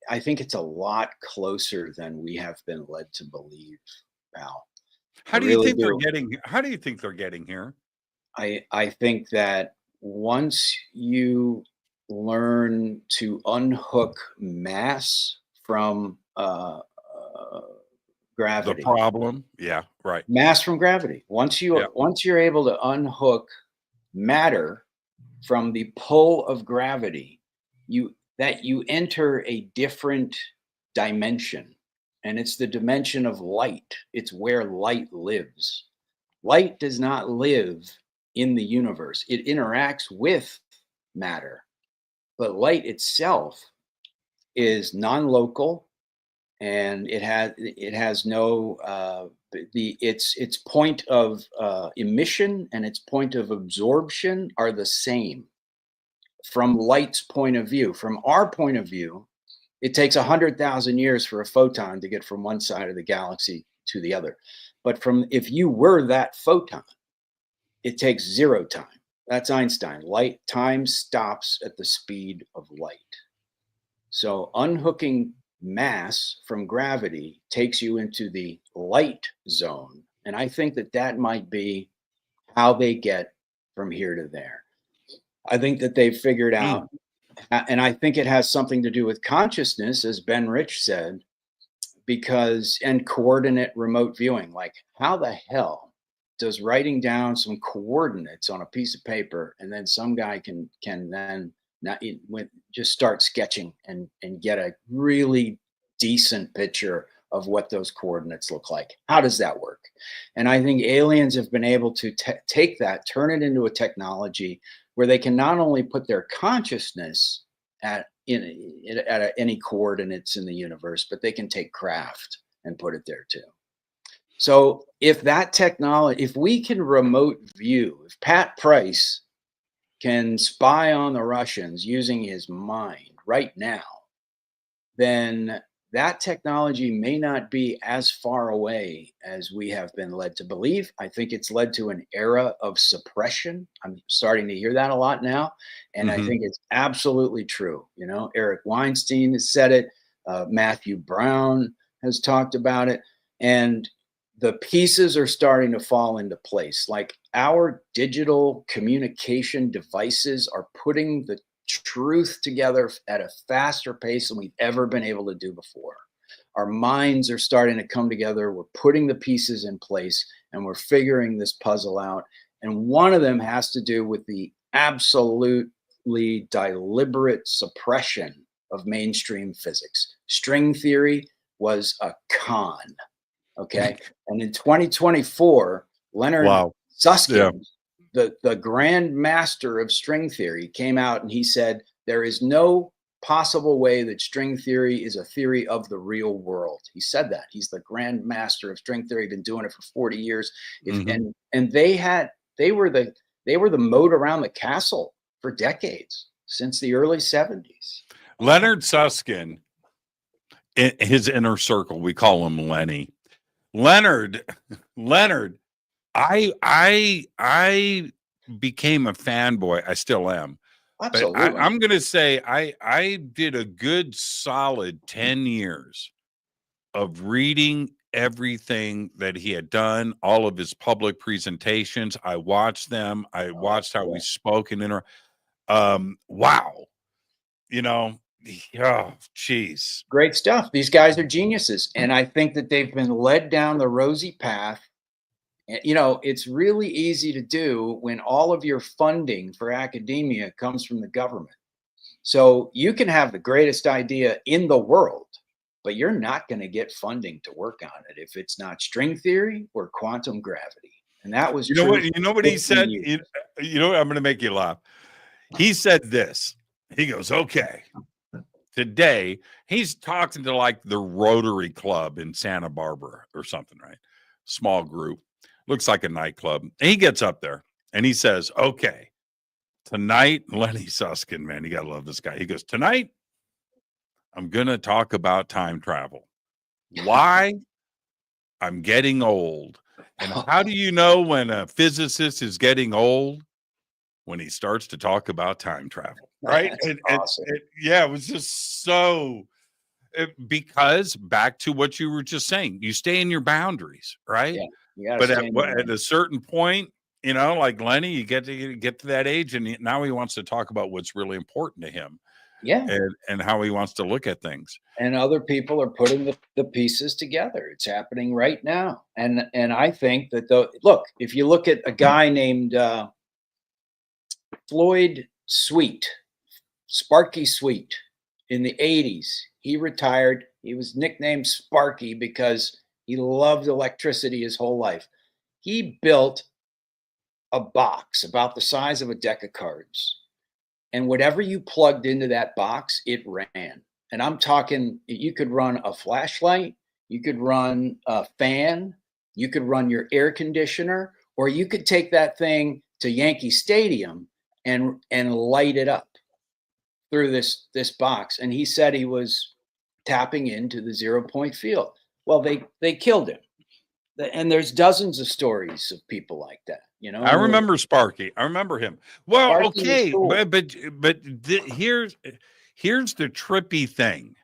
I think it's a lot closer than we have been led to believe, pal. How do you think they're getting here? I think that once you learn to unhook mass from gravity, the problem, right, mass from gravity. Once you're able to unhook matter from the pull of gravity, you enter a different dimension, and it's the dimension of light. It's where light lives. Light does not live in the universe. It interacts with matter, but light itself is non-local, and it has no its point of emission and its point of absorption are the same from light's point of view. From our point of view, it takes 100,000 years for a photon to get from one side of the galaxy to the other. But if you were that photon, it takes 0 time. That's Einstein. Time stops at the speed of light. So unhooking mass from gravity takes you into the light zone. And I think that might be how they get from here to there. I think that they've figured out, and I think it has something to do with consciousness, as Ben Rich said, and coordinate remote viewing. Like, how the hell does writing down some coordinates on a piece of paper and then some guy can then just start sketching and get a really decent picture of what those coordinates look like? How does that work? And I think aliens have been able to take that, turn it into a technology where they can not only put their consciousness at any coordinates in the universe, but they can take craft and put it there too. So if that technology, if we can remote view, if Pat Price can spy on the Russians using his mind right now, then that technology may not be as far away as we have been led to believe. I think it's led to an era of suppression. I'm starting to hear that a lot now. And I think it's absolutely true. You know, Eric Weinstein has said it. Matthew Brown has talked about it. And the pieces are starting to fall into place. Like, our digital communication devices are putting the truth together at a faster pace than we've ever been able to do before. Our minds are starting to come together. We're putting the pieces in place and we're figuring this puzzle out. And one of them has to do with the absolutely deliberate suppression of mainstream physics. String theory was a con. Okay. And in 2024, Leonard Susskind, the grand master of string theory, came out and he said, there is no possible way that string theory is a theory of the real world. He said that. He's the grand master of string theory, been doing it for 40 years. And they were the moat around the castle for decades, since the early 70s. Leonard Susskind, in his inner circle, we call him Lenny. Leonard, I became a fanboy. I still am. Absolutely. But I'm going to say I did a good solid 10 years of reading everything that he had done, all of his public presentations. I watched them. I watched how he spoke and wow. You know, oh, geez. Great stuff. These guys are geniuses. And I think that they've been led down the rosy path. You know, it's really easy to do when all of your funding for academia comes from the government. So you can have the greatest idea in the world, but you're not going to get funding to work on it if it's not string theory or quantum gravity. And that was You know what he said? You know what? I'm going to make you laugh. He said this. He goes, okay, today he's talking to like the Rotary Club in Santa Barbara or something, right? Small group. Looks like a nightclub. And he gets up there and he says, okay, tonight, Lenny Susskind, man, you got to love this guy. He goes, tonight, I'm going to talk about time travel. Why? I'm getting old. And how do you know when a physicist is getting old? When he starts to talk about time travel, right? Awesome. It was just so, because back to what you were just saying, you stay in your boundaries, right? Yeah, but at a certain point, you know, like Lenny, you get to that age, and now he wants to talk about what's really important to him. Yeah. And how he wants to look at things. And other people are putting the pieces together. It's happening right now. And I think that look, if you look at a guy named Floyd Sweet, Sparky Sweet, in the 80s, he retired He was nicknamed Sparky because he loved electricity his whole life. He built a box about the size of a deck of cards. And whatever you plugged into that box, it ran. And I'm talking, you could run a flashlight, you could run a fan, you could run your air conditioner, or you could take that thing to Yankee Stadium and light it up through this box. And he said he was tapping into the 0-point field. Well, they killed him. And there's dozens of stories of people like that. You know, I remember Sparky. I remember him. Well, Sparky okay, was cool. but here's the trippy thing.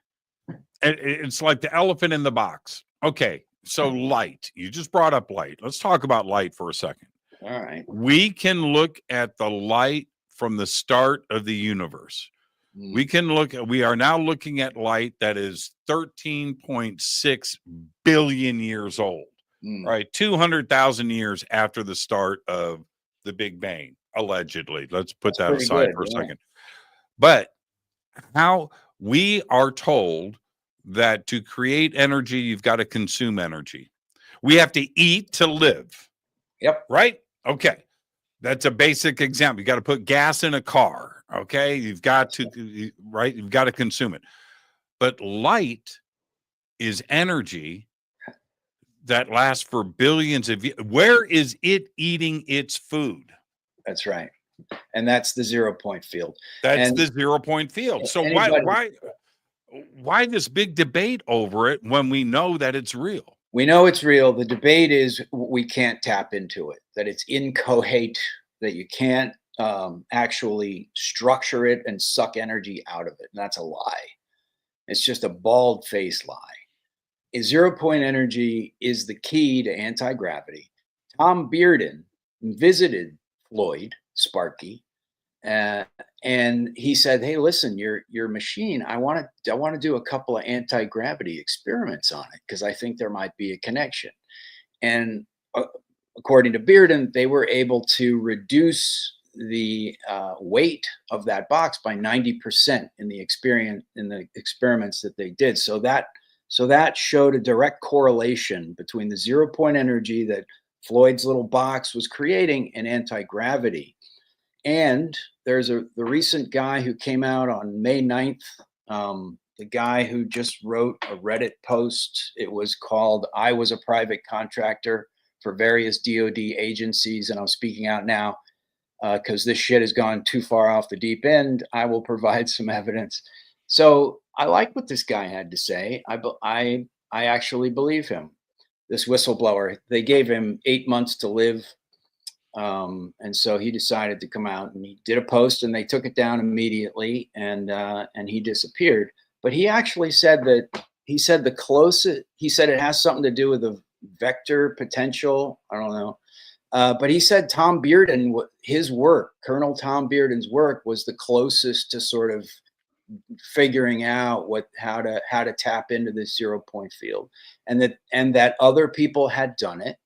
It's like the elephant in the box. Okay, so light. You just brought up light. Let's talk about light for a second. All right. We can look at the light from the start of the universe. We are now looking at light that is 13.6 billion years old. Right, 200,000 years after the start of the Big Bang, allegedly. Let's put that aside for a second. But how we are told that to create energy, you've got to consume energy. We have to eat to live. Yep. Right? Okay. That's a basic example. You got to put gas in a car. Okay. You've got to, right? You've got to consume it. But light is energy that lasts for billions of years. Where is it eating its food? That's right. And that's the 0-point field. That's the 0-point field. So why this big debate over it when we know that it's real? We know it's real. The debate is we can't tap into it, that it's inchoate, that you can't actually structure it and suck energy out of it. And that's a lie. It's just a bald-faced lie. A 0-point energy is the key to anti-gravity. Tom Bearden visited Floyd, Sparky, and he said, "Hey, listen, your machine. I want to do a couple of anti-gravity experiments on it because I think there might be a connection." And according to Bearden, they were able to reduce the weight of that box by 90% in the experiments that they did. So that showed a direct correlation between the 0-point energy that Floyd's little box was creating and anti-gravity. And there's the recent guy who came out on May 9th, the guy who just wrote a Reddit post. It was called, "I was a private contractor for various DoD agencies, and I'm speaking out now because this shit has gone too far off the deep end. I will provide some evidence." So I like what this guy had to say. I actually believe him. This whistleblower, they gave him 8 months to live. And so he decided to come out and he did a post and they took it down immediately and he disappeared. But he actually said that he said it has something to do with the vector potential. I don't know. But he said Tom Bearden, his work, Colonel Tom Bearden's work was the closest to sort of figuring out how to tap into this 0-point field, and that other people had done it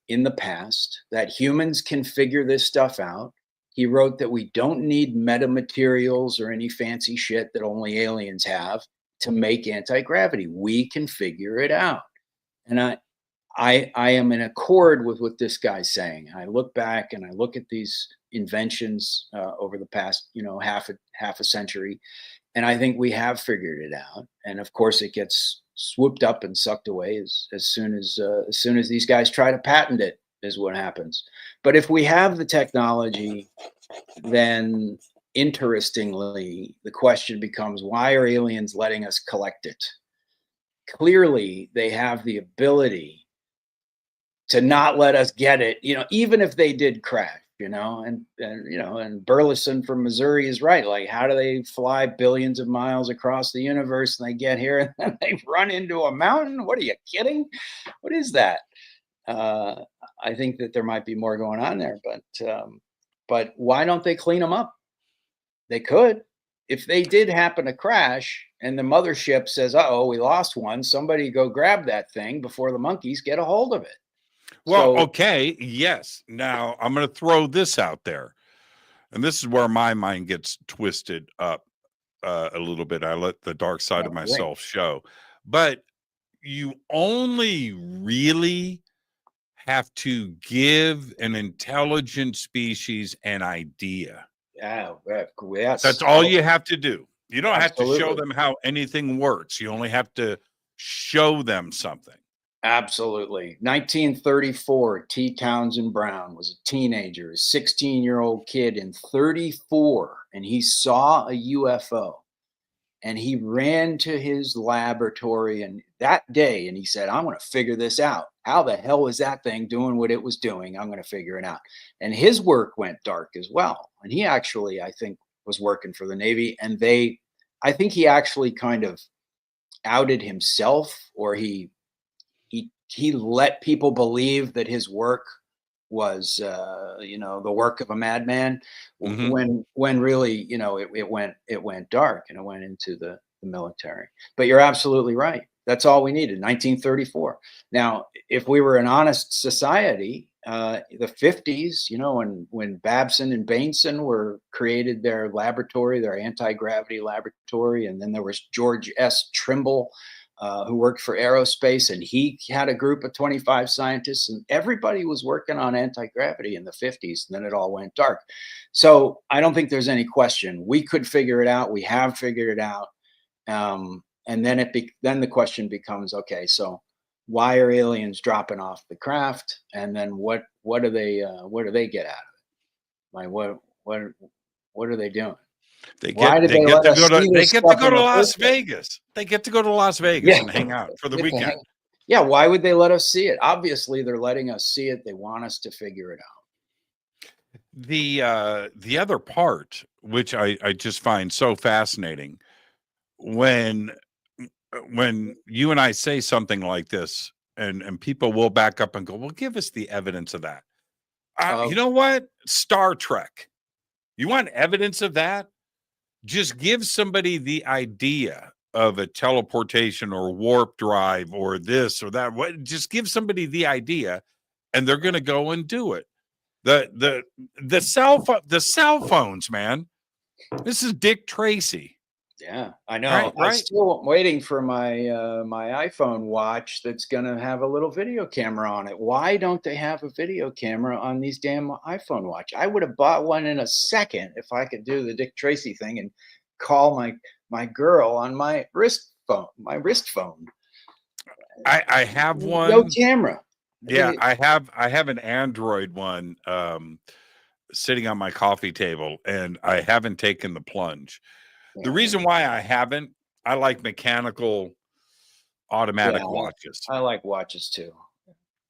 in the past, that humans can figure this stuff out. He wrote that we don't need metamaterials or any fancy shit that only aliens have to make anti-gravity. We can figure it out. And I am in accord with what this guy's saying. I look back and I look at these inventions over the past, half a century, and I think we have figured it out. And of course, it gets swooped up and sucked away as soon as these guys try to patent it, is what happens. But if we have the technology, then interestingly, the question becomes, why are aliens letting us collect it? Clearly, they have the ability to not let us get it, even if they did crash, and Burleson from Missouri is right. Like, how do they fly billions of miles across the universe and they get here and then they run into a mountain? What are you kidding? What is that? I think that there might be more going on there, but why don't they clean them up? They could. If they did happen to crash and the mothership says, "Uh-oh, we lost one," somebody go grab that thing before the monkeys get a hold of it. Well, okay, yes. Now, I'm going to throw this out there. And this is where my mind gets twisted up a little bit. I let the dark side of myself show. but you only really have to give an intelligent species an idea. Yeah, yes. That's all you have to do. You don't have to show Absolutely. them how anything works. You only have to show them something. Absolutely. 1934, T. Townsend Brown was a teenager, a 16-year-old kid in 34, and he saw a UFO. And he ran to his laboratory and that day, and he said, I'm going to figure this out. How the hell was that thing doing what it was doing? I'm going to figure it out. And his work went dark as well. And he actually, I think, was working for the Navy. And I think he actually kind of outed himself, or he let people believe that his work was the work of a madman, when really it went dark and it went into the military. But you're absolutely right. That's all we needed. 1934. Now, if we were an honest society, the 50s, when Babson and Bainson were created their laboratory, their anti-gravity laboratory, and then there was George S. Trimble, who worked for aerospace, and he had a group of 25 scientists, and everybody was working on anti-gravity in the 50s, and then it all went dark. So I don't think there's any question. We could figure it out. We have figured it out. And then then the question becomes, okay, so why are aliens dropping off the craft? And then what do they get out of it? Like what are they doing? They get to go to Las Vegas. They get to go to Las Vegas and hang out for the weekend. Yeah, why would they let us see it? Obviously, they're letting us see it. They want us to figure it out. The other part, which I just find so fascinating, when you and I say something like this, and people will back up and go, well, give us the evidence of that. You know what? Star Trek. You want evidence of that? Just give somebody the idea of a teleportation or warp drive or this or that. Just give somebody the idea, and they're going to go and do it. The cell phones, man. This is Dick Tracy. Yeah, I know. Right. I'm still waiting for my my iPhone watch that's going to have a little video camera on it. Why don't they have a video camera on these damn iPhone watch? I would have bought one in a second if I could do the Dick Tracy thing and call my girl on my wrist phone. I have one. No camera. Yeah, I have an Android one sitting on my coffee table, and I haven't taken the plunge. The reason why I haven't, I like mechanical automatic watches. I like watches too.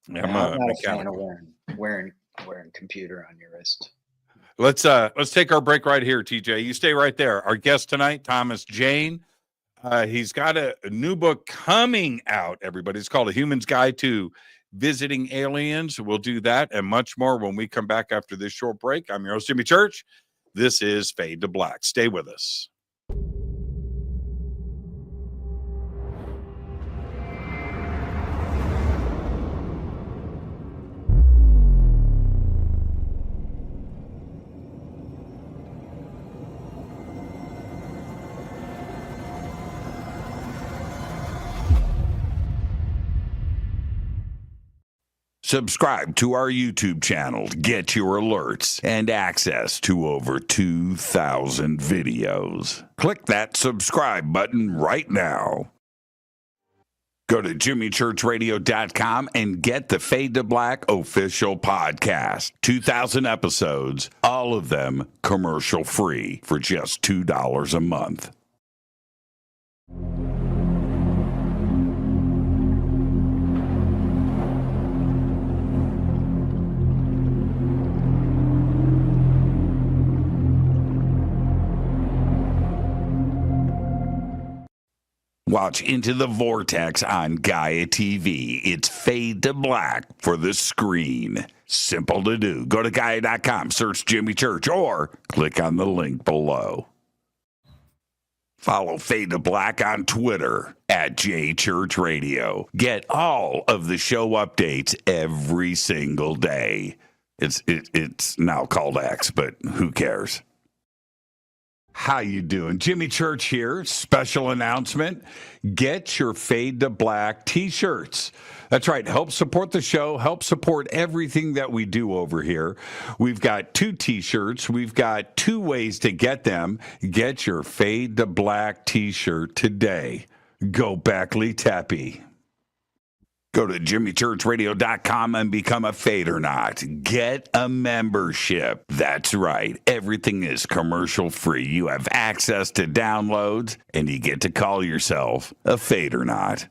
Yeah, I'm not a fan of wearing computer on your wrist. Let's take our break right here, TJ. You stay right there. Our guest tonight, Thomas Jane. He's got a new book coming out, everybody. It's called A Human's Guide to Visiting Aliens. We'll do that and much more when we come back after this short break. I'm your host, Jimmy Church. This is Fade to Black. Stay with us. Subscribe to our YouTube channel to get your alerts and access to over 2,000 videos. Click that subscribe button right now. Go to jimmychurchradio.com and get the Fade to Black official podcast. 2,000 episodes, all of them commercial free for just $2 a month. Watch Into the Vortex on Gaia TV. It's Fade to Black for the screen. Simple to do. Go to Gaia.com, search Jimmy Church, or click on the link below. Follow Fade to Black on Twitter at JChurchRadio. Get all of the show updates every single day. It's now called X, but who cares? How you doing? Jimmy Church here. Special announcement. Get your Fade to Black t-shirts. That's right. Help support the show. Help support everything that we do over here. We've got 2 t-shirts. We've got 2 ways to get them. Get your Fade to Black t-shirt today. Go Backley Tappy. Go to jimmychurchradio.com and become a Fadernaut. Get a membership. That's right. Everything is commercial free. You have access to downloads, and you get to call yourself a Fadernaut.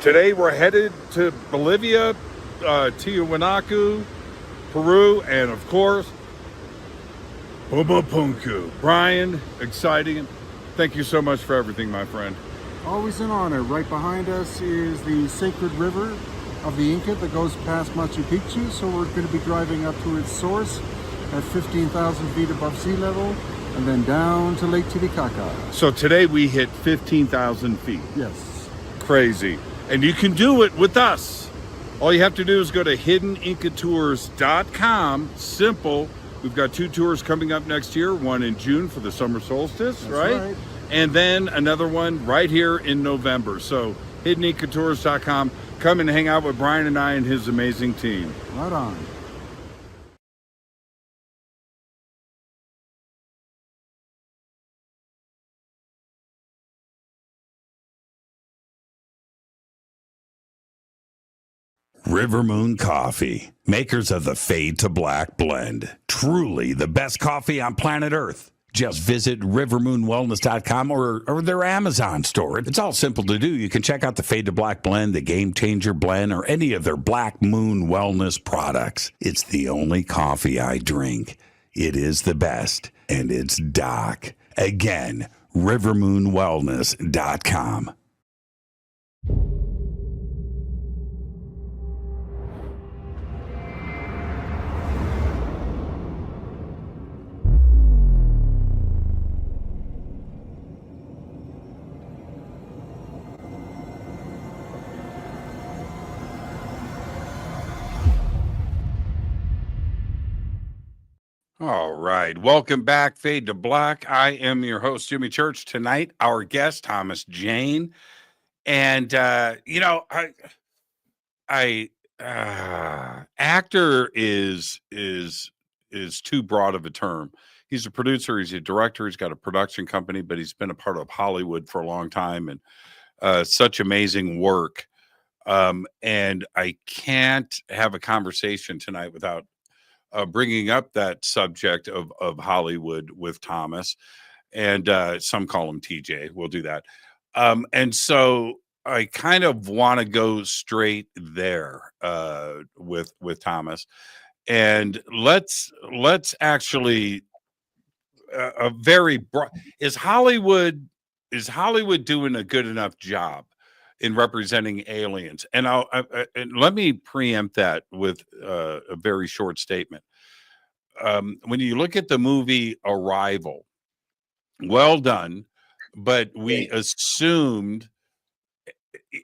Today we're headed to Bolivia, Tiwanaku, Peru, and of course, Pumapunku. Brian, exciting. Thank you so much for everything, my friend. Always an honor. Right behind us is the sacred river of the Inca that goes past Machu Picchu. So we're going to be driving up to its source at 15,000 feet above sea level and then down to Lake Titicaca. So today we hit 15,000 feet. Yes. Crazy. And you can do it with us. All you have to do is go to hiddenincatours.com. Simple. We've got 2 tours coming up next year, one in June for the summer solstice, That's right? And then another one right here in November. So hiddenincatours.com. Come and hang out with Brian and I and his amazing team. Right on. River Moon Coffee, makers of the Fade to Black blend. Truly the best coffee on planet Earth. Just visit rivermoonwellness.com or their Amazon store. It's all simple to do. You can check out the Fade to Black blend, the Game Changer blend, or any of their Black Moon Wellness products. It's the only coffee I drink. It is the best, and it's Doc. Again, rivermoonwellness.com. All right. Welcome back, Fade to Black. I am your host, Jimmy Church. Tonight, our guest, Thomas Jane. And, actor is too broad of a term. He's a producer. He's a director. He's got a production company, but he's been a part of Hollywood for a long time and such amazing work. And I can't have a conversation tonight without bringing up that subject of Hollywood with Thomas, and some call him TJ. We'll do that. And so I kind of want to go straight there with Thomas, and let's actually a very broad. Is Hollywood doing a good enough job in representing aliens? And and let me preempt that with a very short statement. When you look at the movie Arrival, well done, but we assumed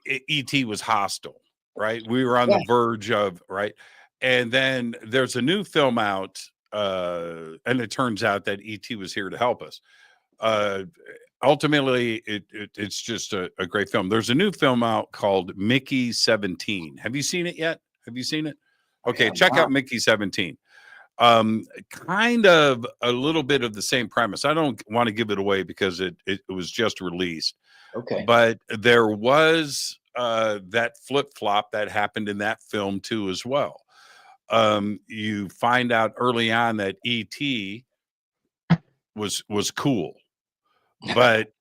E.T. was hostile, right? We were on the verge of, right? And then there's a new film out, and it turns out that E.T. was here to help us. Ultimately, it's just a great film. There's a new film out called Mickey 17. Have you seen it yet? Have you seen it? Okay, check out Mickey 17. Kind of a little bit of the same premise. I don't want to give it away because it was just released. Okay. But there was that flip-flop that happened in that film too as well. You find out early on that E.T. was cool. But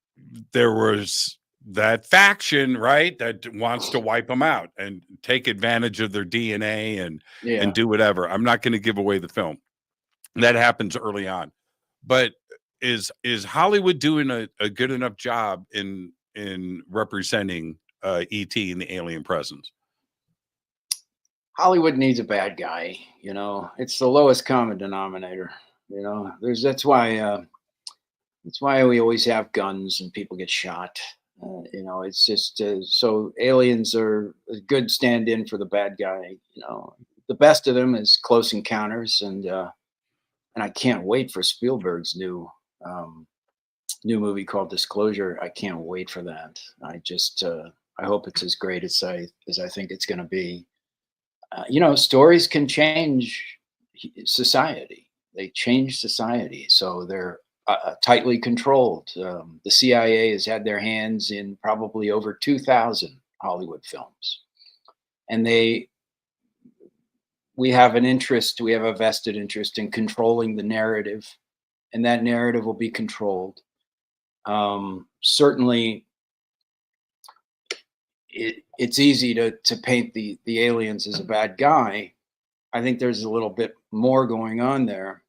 there was that faction, right, that wants to wipe them out and take advantage of their DNA and do whatever. I'm not going to give away the film. That happens early on. But is Hollywood doing a good enough job in representing E.T. and the alien presence? Hollywood needs a bad guy. It's the lowest common denominator. That's why we always have guns and people get shot. It's just so aliens are a good stand-in for the bad guy. The best of them is Close Encounters, and I can't wait for Spielberg's new movie called Disclosure. I can't wait for that. I hope it's as great as I think it's going to be. Stories can change society. They change society, so they're tightly controlled. The CIA has had their hands in probably over 2,000 Hollywood films, and we have a vested interest in controlling the narrative, and that narrative will be controlled. Certainly, it's easy to paint the aliens as a bad guy. I think there's a little bit more going on there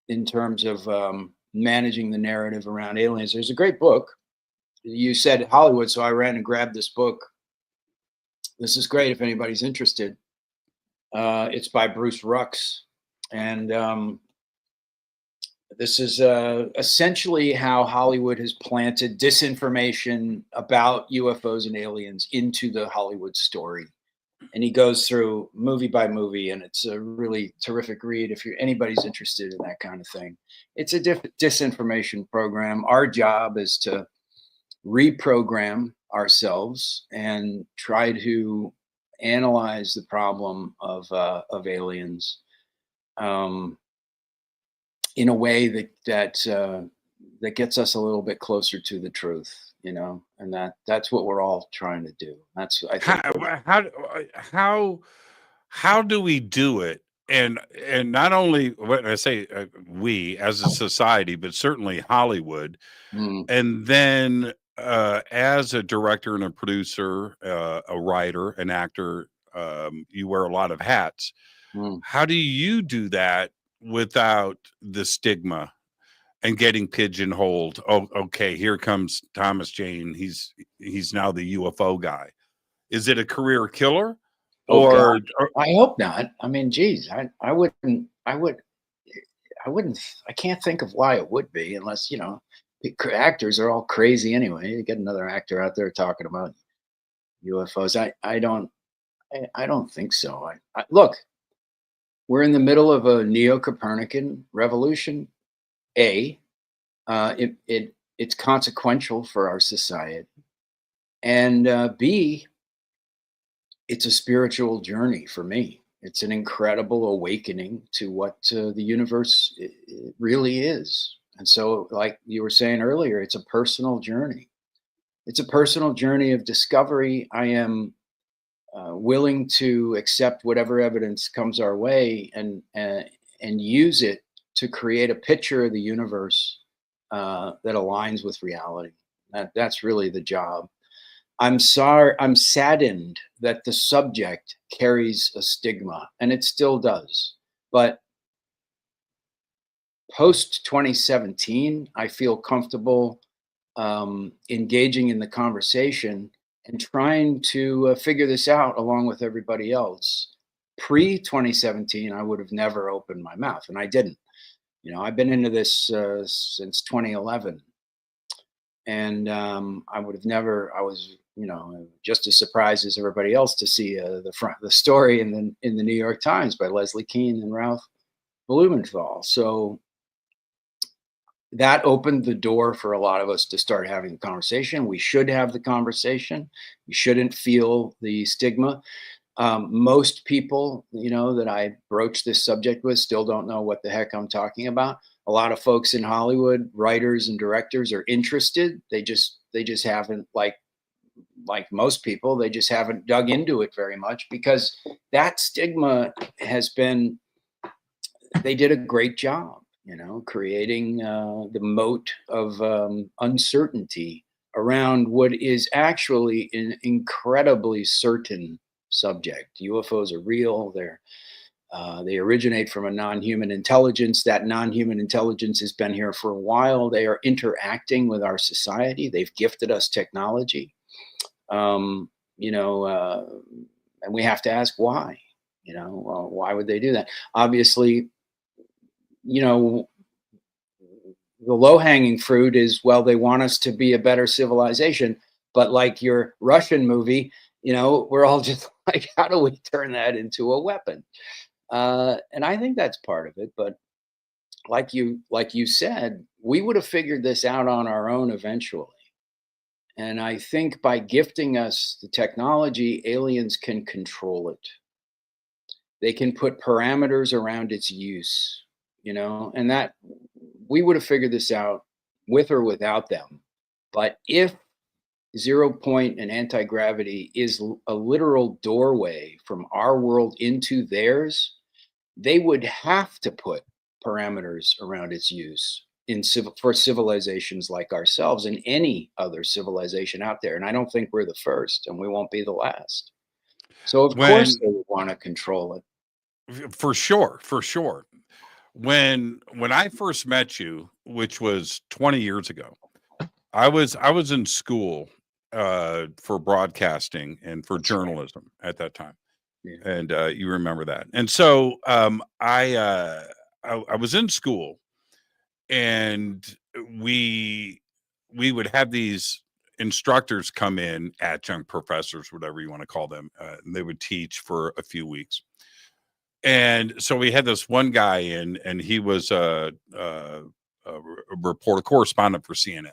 in terms of managing the narrative around aliens. There's a great book. You said Hollywood, so I ran and grabbed this book. This is great if anybody's interested. It's by Bruce Rux, and this is essentially how Hollywood has planted disinformation about UFOs and aliens into the Hollywood story. And he goes through movie by movie, and it's a really terrific read if anybody's interested in that kind of thing. It's a disinformation program. Our job is to reprogram ourselves and try to analyze the problem of aliens in a way that gets us a little bit closer to the truth, and that's what we're all trying to do. That's, I think, how do we do it? And not only when I say we as a society, but certainly Hollywood, and then as a director and a producer, a writer, an actor, you wear a lot of hats. How do you do that without the stigma and getting pigeonholed? Oh, okay, here comes Thomas Jane. He's now the UFO guy. Is it a career killer? Or I hope not. I mean, geez, I can't think of why it would be, unless, actors are all crazy anyway. You get another actor out there talking about UFOs. I don't think so. Look, we're in the middle of a neo-Copernican revolution. It's consequential for our society, and B, it's a spiritual journey for me. It's an incredible awakening to what the universe really is. And so, like you were saying earlier, it's a personal journey. It's a personal journey of discovery. I am willing to accept whatever evidence comes our way and use it to create a picture of the universe that aligns with reality. That's really the job. I'm saddened that the subject carries a stigma, and it still does. But post 2017, I feel comfortable engaging in the conversation and trying to figure this out along with everybody else. Pre 2017, I would have never opened my mouth, and I didn't. I've been into this since 2011, and I would have never. I was, just as surprised as everybody else to see the story in the New York Times by Leslie Kean and Ralph Blumenthal. So that opened the door for a lot of us to start having the conversation. We should have the conversation. We shouldn't feel the stigma. Most people, that I broach this subject with still don't know what the heck I'm talking about. A lot of folks in Hollywood, writers and directors, are interested. They just haven't, like most people, they just haven't dug into it very much, because that stigma has been, they did a great job, creating the moat of uncertainty around what is actually an incredibly certain subject. UFOs are real. They originate from a non-human intelligence. That non-human intelligence has been here for a while. They are interacting with our society. They've gifted us technology. And we have to ask why. Why would they do that? Obviously, the low-hanging fruit is, well, they want us to be a better civilization, but like your Russian movie, we're all just like, how do we turn that into a weapon? And I think that's part of it. But like you said, we would have figured this out on our own eventually. And I think by gifting us the technology, aliens can control it. They can put parameters around its use, and that we would have figured this out with or without them. But if 0 point and anti-gravity is a literal doorway from our world into theirs, they would have to put parameters around its use for civilizations like ourselves and any other civilization out there. And I don't think we're the first, and we won't be the last. So of course they would want to control it. For sure, for sure. When I first met you, which was 20 years ago, I was in school for broadcasting and for journalism at that time. Yeah. And you remember that. And so I was in school, and we would have these instructors come in, adjunct professors, whatever you want to call them, and they would teach for a few weeks. And so we had this one guy in, and he was a reporter, correspondent for CNN,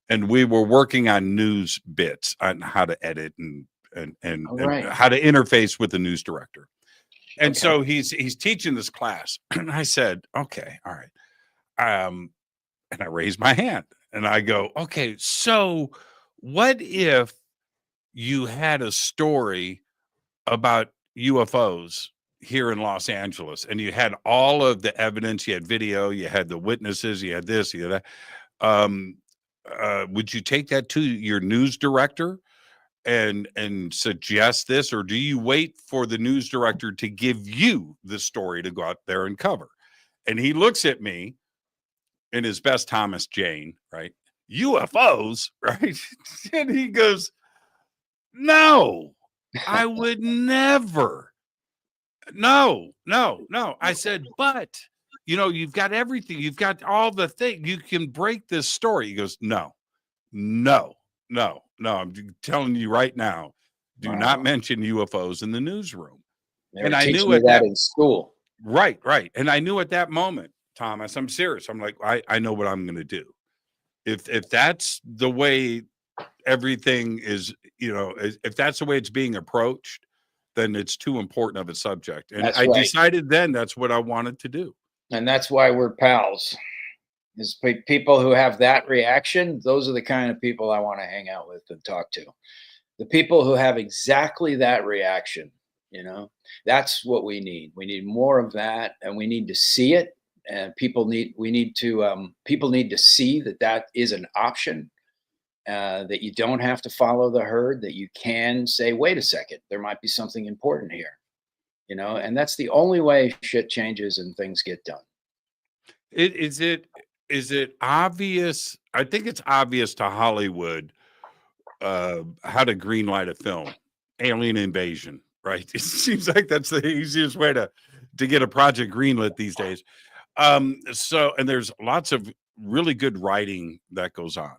and we were working on news bits on how to edit and how to interface with the news director. And so he's teaching this class, and I said, okay, all right. And I raised my hand and I go, okay, so what if you had a story about UFOs here in Los Angeles, and you had all of the evidence, you had video, you had the witnesses, you had this, you had that. Would you take that to your news director and suggest this, or do you wait for the news director to give you the story to go out there and cover? And he looks at me in his best Thomas Jane, right? UFOs, right? And he goes, no, I would never. No. I said, but, you've got everything. You've got all the things. You can break this story. He goes, no. I'm telling you right now, do not mention UFOs in the newsroom. And I knew that in school. Right. And I knew at that moment, Thomas, I'm serious. I'm like, I know what I'm going to do. If that's the way everything is, if that's the way it's being approached, then it's too important of a subject. And I decided then that's what I wanted to do. And that's why we're pals. Is people who have that reaction, those are the kind of people I want to hang out with and talk to. The people who have exactly that reaction, that's what we need. We need more of that, and we need to see it. And people need to see that is an option, that you don't have to follow the herd, that you can say, wait a second, there might be something important here, and that's the only way shit changes and things get done. Is it obvious? I think it's obvious to Hollywood how to greenlight a film, alien invasion, right? It seems like that's the easiest way to get a project greenlit these days. And there's lots of really good writing that goes on.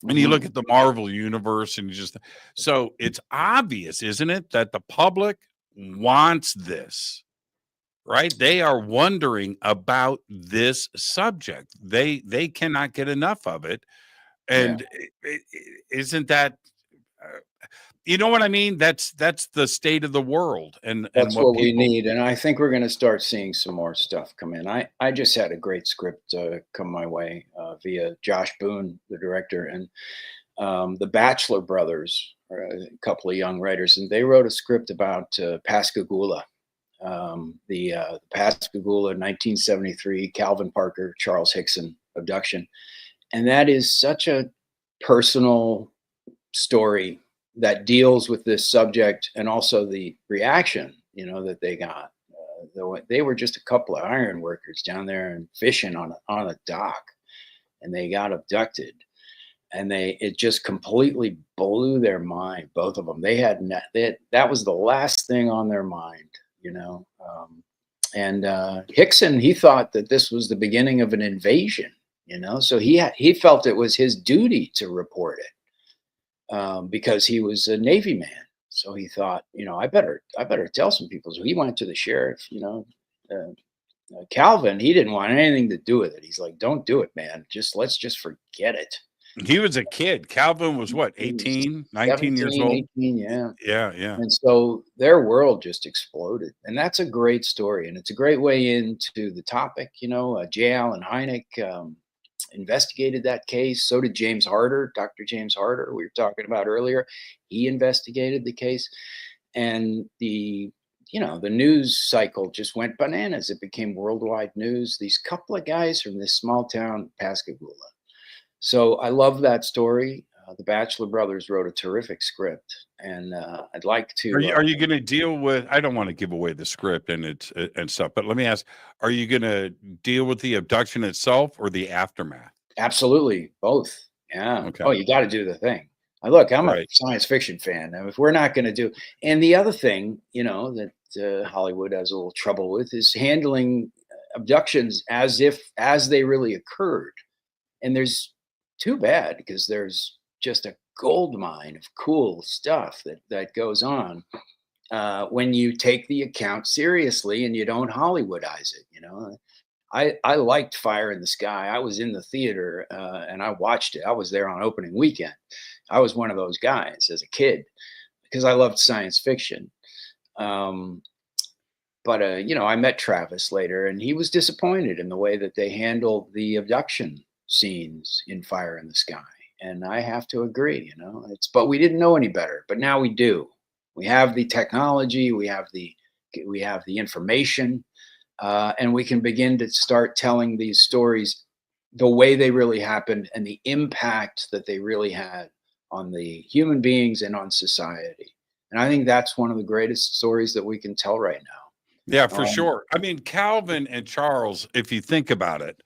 And you look at the Marvel universe, and so it's obvious, isn't it, that the public wants this, right? They are wondering about this subject. They cannot get enough of it. And isn't that, you know what I mean? That's the state of the world. And that's what we need. And I think we're going to start seeing some more stuff come in. I just had a great script come my way via Josh Boone, the director, and the Bachelor brothers, a couple of young writers, and they wrote a script about Pascagoula, the Pascagoula 1973 Calvin Parker, Charles Hickson abduction. And that is such a personal story that deals with this subject, and also the reaction, that they got. They were just a couple of iron workers down there and fishing on a dock, and they got abducted, and it just completely blew their mind. Both of them, that was the last thing on their mind, and Hickson, he thought that this was the beginning of an invasion, So he felt it was his duty to report it, because he was a Navy man. So he thought, I better tell some people. So he went to the sheriff. Calvin, he didn't want anything to do with it. He's like, don't do it, man. Let's just forget it. He was a kid. Calvin was what, 18, 19 years old? 18, yeah. Yeah, yeah. And so their world just exploded. And that's a great story. And it's a great way into the topic. J. Allen Hynek investigated that case. So did James Harder, Dr. James Harder, we were talking about earlier. He investigated the case. And the news cycle just went bananas. It became worldwide news. These couple of guys from this small town, Pascagoula. So I love that story. The Bachelor Brothers wrote a terrific script, and I'd like to. Are you going to deal with? I don't want to give away the script and stuff, but let me ask: are you going to deal with the abduction itself or the aftermath? Absolutely, both. Yeah. Okay. Oh, you got to do the thing. Look, I'm Right. a science fiction fan. Now, if we're not going to do, and the other thing, that Hollywood has a little trouble with is handling abductions as they really occurred, and there's too bad because there's just a gold mine of cool stuff that goes on when you take the account seriously and you don't Hollywoodize it. I liked Fire in the Sky. I was in the theater and I watched it. I was there on opening weekend. I was one of those guys as a kid because I loved science fiction. But I met Travis later, and he was disappointed in the way that they handled the abduction scenes in Fire in the Sky. And I have to agree, but we didn't know any better, but now we do. We have the technology, we have the information, and we can begin to start telling these stories the way they really happened and the impact that they really had on the human beings and on society. And I think that's one of the greatest stories that we can tell right now. Yeah, for sure. I mean, Calvin and Charles, if you think about it,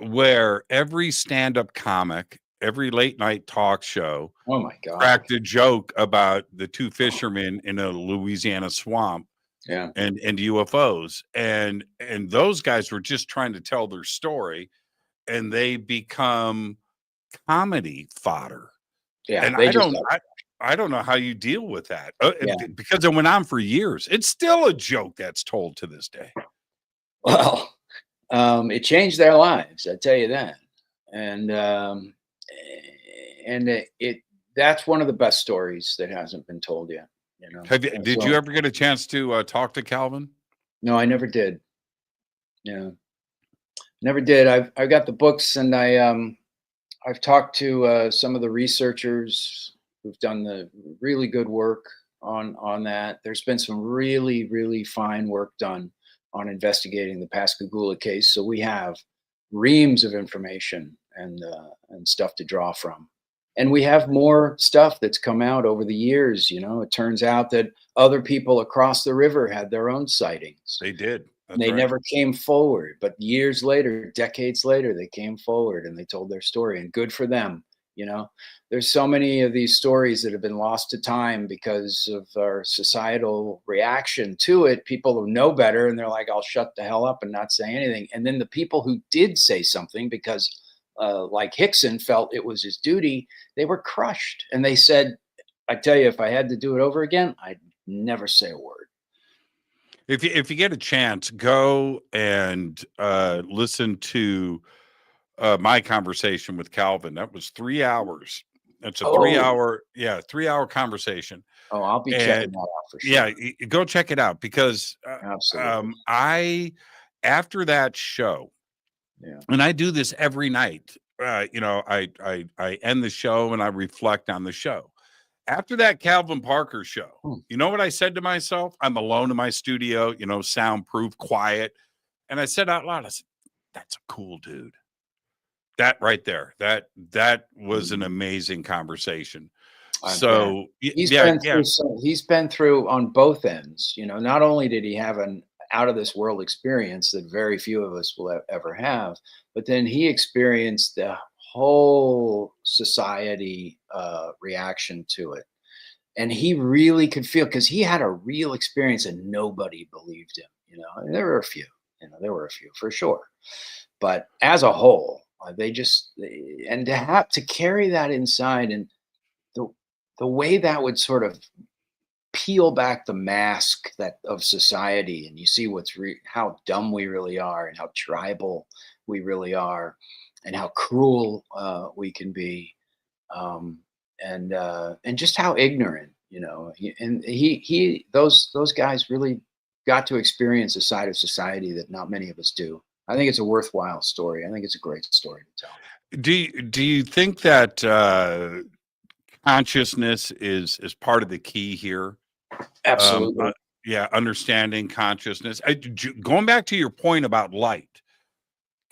where every stand-up comic, every late night talk show, oh my God, cracked a joke about the two fishermen in a Louisiana swamp, yeah, and UFOs, and those guys were just trying to tell their story, and they become comedy fodder. Yeah, And I don't know how you deal with that because it went on for years. It's still a joke that's told to this day. Well, it changed their lives, I tell you that. And that's one of the best stories that hasn't been told yet. Did you ever get a chance to talk to Calvin? No, I never did. Yeah, never did. I've got the books, and I've talked to some of the researchers who've done the really good work on that. There's been some really, really fine work done on investigating the Pascagoula case. So we have reams of information and stuff to draw from. And we have more stuff that's come out over the years. It turns out that other people across the river had their own sightings. They did. And they never came forward. But years later, decades later, they came forward and they told their story. And good for them. There's so many of these stories that have been lost to time because of our societal reaction to it. People who know better, and they're like, I'll shut the hell up and not say anything. And then the people who did say something because like Hickson felt it was his duty, they were crushed. And they said, I tell you, if I had to do it over again, I'd never say a word. If you get a chance, go and listen to my conversation with Calvin. That was 3 hours. It's a 3-hour conversation. Oh, I'll be checking that out for sure. Yeah, go check it out because absolutely. After that show, and I do this every night. I end the show and I reflect on the show. After that Calvin Parker show, you know what I said to myself? I'm alone in my studio, soundproof, quiet. And I said out loud, I said, that's a cool dude. That right there, that was an amazing conversation. So he's been through on both ends. Not only did he have an out of this world experience that very few of us will ever have, but then he experienced the whole society reaction to it. And he really could feel, because he had a real experience and nobody believed him. And there were a few for sure. But as a whole, And to carry that inside, and the way that would sort of peel back the mask that of society, and you see how dumb we really are, and how tribal we really are, and how cruel we can be, um, and just how ignorant, those guys really got to experience a side of society that not many of us do. I think it's a worthwhile story. I think it's a great story to tell. Do you think that consciousness is part of the key here? Absolutely. Yeah, understanding consciousness. Going back to your point about light,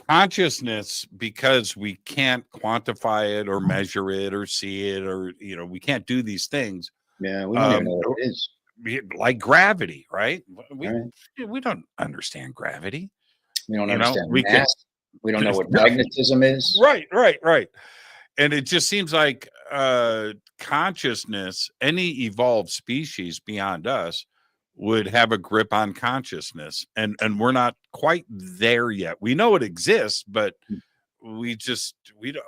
consciousness, because we can't quantify it or measure it or see it, or we can't do these things. Yeah, we don't even know what it is. Like gravity, right? We Right. we don't understand gravity. We don't understand We mass. We don't know what magnetism is. Right. And it just seems like consciousness, any evolved species beyond us, would have a grip on consciousness, and we're not quite there yet. We know it exists, but we don't.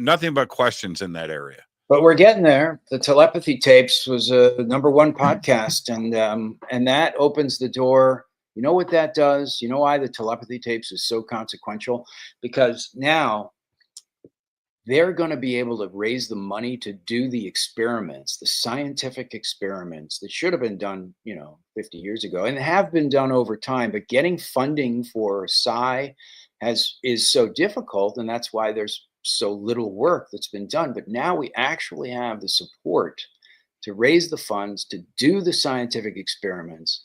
Nothing but questions in that area. But we're getting there. The telepathy tapes was a #1 podcast, and that opens the door. You know what that does? You know why the telepathy tapes is so consequential? Because now they're going to be able to raise the money to do the experiments, the scientific experiments that should have been done, 50 years ago, and have been done over time. But getting funding for sci is so difficult, and that's why there's so little work that's been done. But now we actually have the support to raise the funds to do the scientific experiments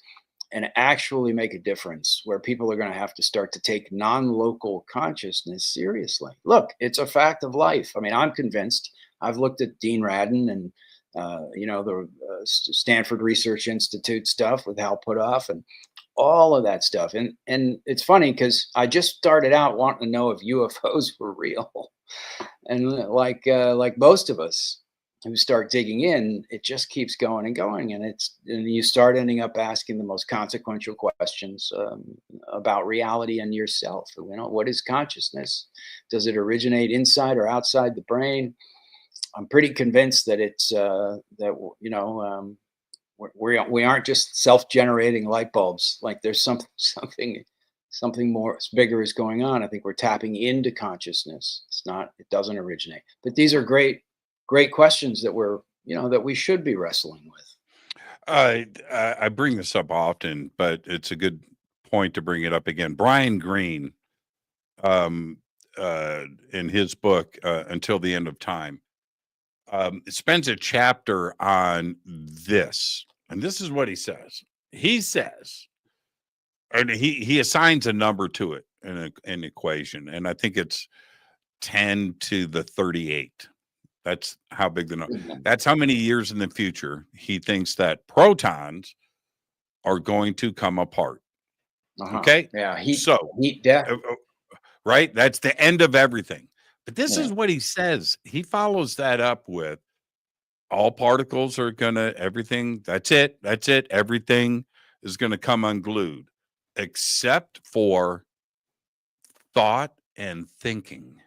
and actually make a difference, where people are going to have to start to take non-local consciousness seriously. Look, it's a fact of life. I mean, I'm convinced. I've looked at Dean Radin and the Stanford Research Institute stuff with Hal Puthoff and all of that stuff. And it's funny because I just started out wanting to know if UFOs were real, and like most of us who start digging in, it just keeps going and going, and you start ending up asking the most consequential questions about reality and yourself. What is consciousness? Does it originate inside or outside the brain? I'm pretty convinced that we aren't just self-generating light bulbs. Like there's something more bigger is going on. I think we're tapping into consciousness. It doesn't originate. But these are great questions that that we should be wrestling with. I bring this up often, but it's a good point to bring it up again. Brian Greene, in his book, Until the End of Time, spends a chapter on this. And this is what he says. He says, and he assigns a number to it in an equation. And I think it's 10 to the 38. That's how big the number. That's how many years in the future he thinks that protons are going to come apart. Okay. Yeah. Heat death. Right. That's the end of everything. But this is what he says. He follows that up with all particles are everything. That's it. Everything is going to come unglued except for thought and thinking.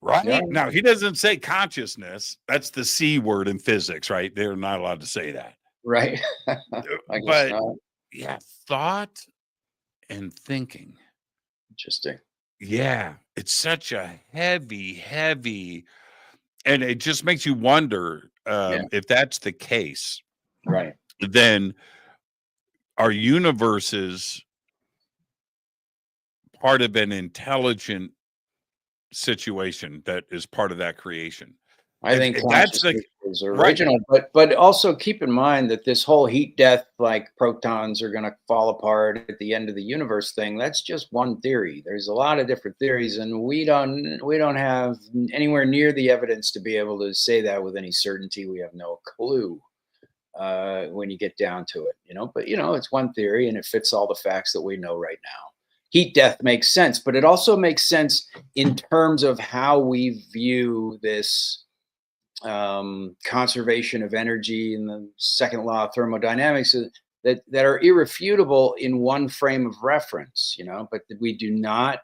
Right. Yeah. Now, he doesn't say consciousness. That's the C word in physics, right? They're not allowed to say that. Right. But yeah, thought and thinking. Interesting. Yeah. It's such a heavy, and it just makes you wonder if that's the case. Right. Then our universe is part of an intelligent situation that is part of that creation. I think consciousness is original, but also keep in mind that this whole heat death, like protons are going to fall apart at the end of the universe thing, that's just one theory. There's a lot of different theories, and we don't have anywhere near the evidence to be able to say that with any certainty. We have no clue when you get down to it, But it's one theory, and it fits all the facts that we know right now. Heat death makes sense, but it also makes sense in terms of how we view this conservation of energy and the second law of thermodynamics that are irrefutable in one frame of reference, but we do not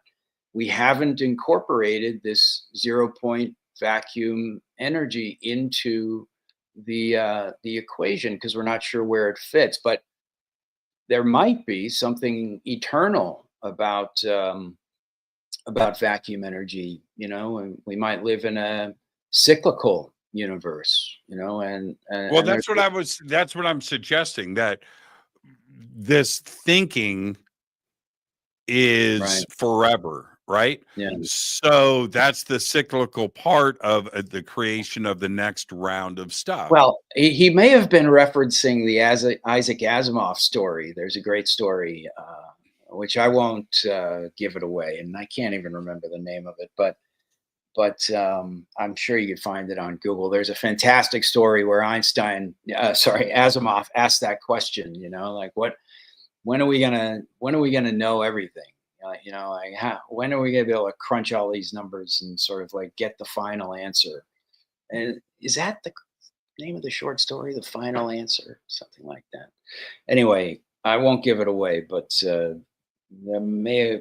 we haven't incorporated this 0 point vacuum energy into the equation because we're not sure where it fits. But there might be something eternal about vacuum energy, and we might live in a cyclical universe, Well, and there's that's what I'm suggesting, that this thinking is right. forever, right? Yeah. So that's the cyclical part of the creation of the next round of stuff. Well, he may have been referencing the Isaac Asimov story. There's a great story, which I won't give it away, and I can't even remember the name of it, but I'm sure you could find it on Google. There's a fantastic story where Asimov asked that question. Like when are we gonna know everything? When are we gonna be able to crunch all these numbers and sort of like get the final answer? And is that the name of the short story, The Final Answer, something like that? Anyway, I won't give it away, but that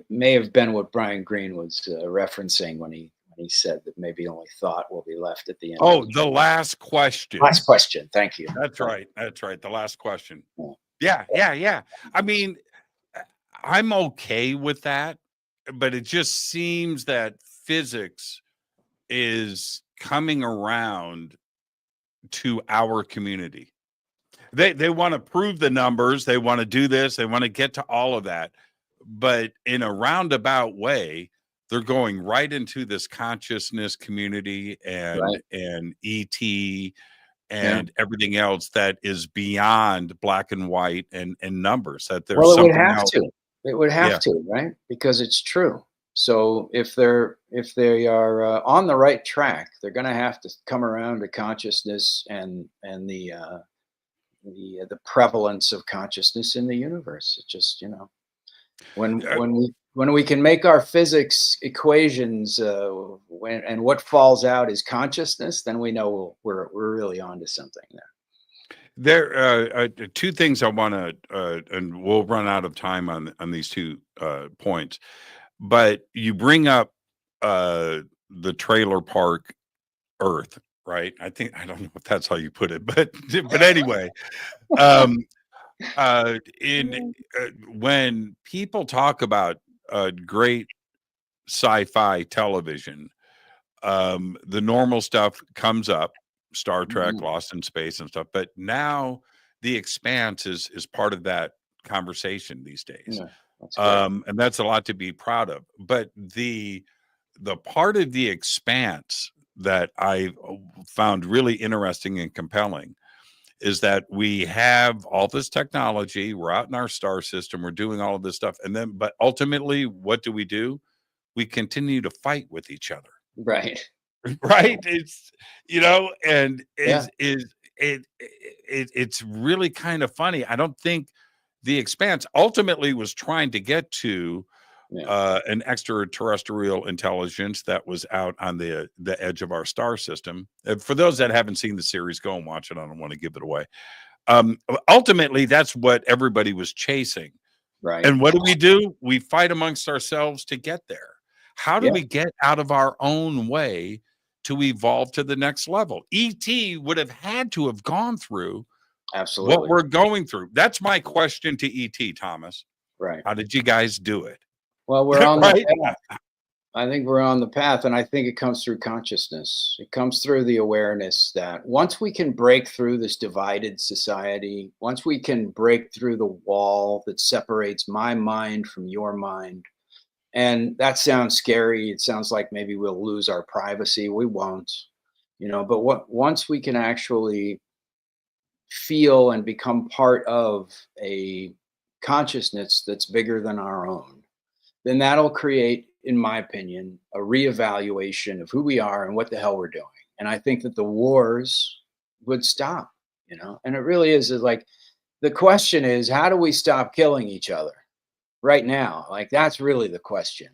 may have been what Brian Greene was referencing when he said that maybe only thought will be left at the end. Oh, the last question. Last question. Thank you. That's right. That's right. The last question. Yeah. Yeah. I mean, I'm okay with that, but it just seems that physics is coming around to our community. They want to prove the numbers, they want to do this, they want to get to all of that, but in a roundabout way, they're going right into this consciousness community and Right. and ET and everything else that is beyond black and white and numbers. That there's Well, it would something have else. to. It would have Yeah. to, right? Because it's true. So if they are on the right track, they're going to have to come around to consciousness and the prevalence of consciousness in the universe. It just when Uh, when we can make our physics equations and what falls out is consciousness, then we know we're really onto something there. There two things I want to, and we'll run out of time on these two points. But you bring up the trailer park Earth, right? I don't know if that's how you put it, but anyway, um, when people talk about great sci-fi television, the normal stuff comes up, Star Trek, Mhm. Lost in Space and stuff, but now the Expanse is part of that conversation these days. Yeah, that's great. And that's a lot to be proud of. But the part of the Expanse that I found really interesting and compelling is that we have all this technology, we're out in our star system, we're doing all of this stuff, and then but ultimately, what do? We continue to fight with each other. Right. Right? It's and Yeah. it's really kind of funny. I don't think the Expanse ultimately was trying to get to Yeah. an extraterrestrial intelligence that was out on the edge of our star system. For those that haven't seen the series, go and watch it. I don't want to give it away. Ultimately, that's what everybody was chasing. Right. And what do? We fight amongst ourselves to get there. How do Yeah. we get out of our own way to evolve to the next level? ET would have had to have gone through what Absolutely. we're going through. That's my question to ET, Thomas. Right. How did you guys do it? Well, we're on Right? the path. I think we're on the path, and I think it comes through consciousness. It comes through the awareness that once we can break through this divided society, once we can break through the wall that separates my mind from your mind, and that sounds scary. It sounds like maybe we'll lose our privacy. We won't, but once we can actually feel and become part of a consciousness that's bigger than our own, then that'll create, in my opinion, a reevaluation of who we are and what the hell we're doing. And I think that the wars would stop, and it really is like the question is, how do we stop killing each other right now? Like, that's really the question,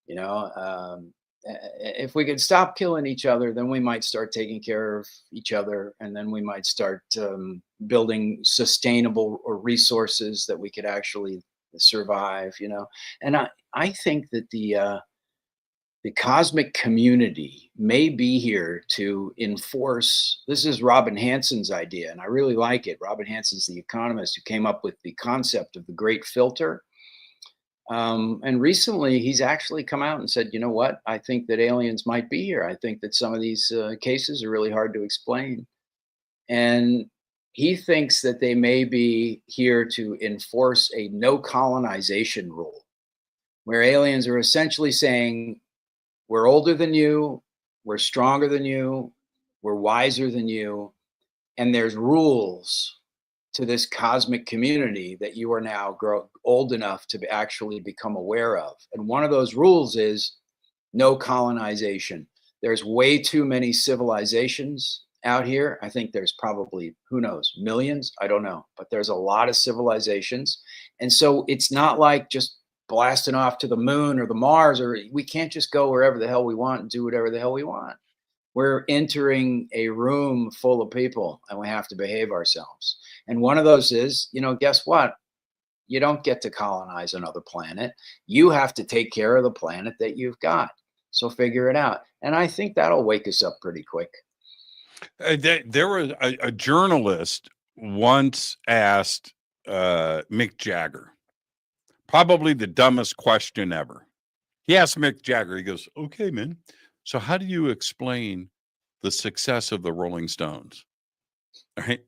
you know. If we could stop killing each other, then we might start taking care of each other, and then we might start building sustainable or resources that we could actually survive. And I think that the cosmic community may be here to enforce. This is Robin Hanson's idea, and I really like it. Robin Hanson's the economist who came up with the concept of the great filter. And recently he's actually come out and said, you know what, I think that aliens might be here. I think that some of these cases are really hard to explain. And he thinks that they may be here to enforce a no colonization rule, where aliens are essentially saying, we're older than you, we're stronger than you, we're wiser than you, and there's rules to this cosmic community that you are now old enough to actually become aware of. And one of those rules is no colonization. There's way too many civilizations out here. I think there's probably, who knows, millions, I don't know, but there's a lot of civilizations. And so it's not like just blasting off to the moon or the Mars, or we can't just go wherever the hell we want and do whatever the hell we want. We're entering a room full of people and we have to behave ourselves. And one of those is, you know, guess what? You don't get to colonize another planet. You have to take care of the planet that you've got. So figure it out. And I think that'll wake us up pretty quick. There was a journalist once asked Mick Jagger, probably the dumbest question ever. He asked Mick Jagger, he goes, okay, man, so how do you explain the success of the Rolling Stones? All right.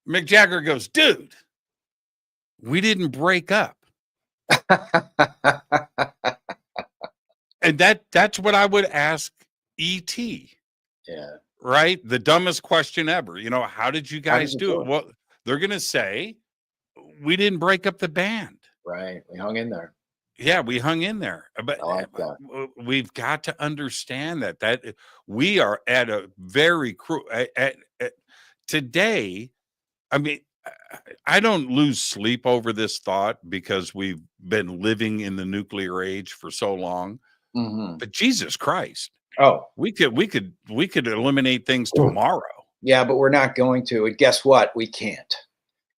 Mick Jagger goes, dude, we didn't break up. And that's what I would ask E.T. Yeah. Right? The dumbest question ever. You know, how did you guys do it? Well, they're going to say, we didn't break up the band. Right. We hung in there. Yeah, we hung in there. But I like that. We've got to understand that we are at a very today. I mean, I don't lose sleep over this thought because we've been living in the nuclear age for so long. Mm-hmm. But Jesus Christ. Oh, we could eliminate things tomorrow. Yeah, but we're not going to. And guess what? We can't.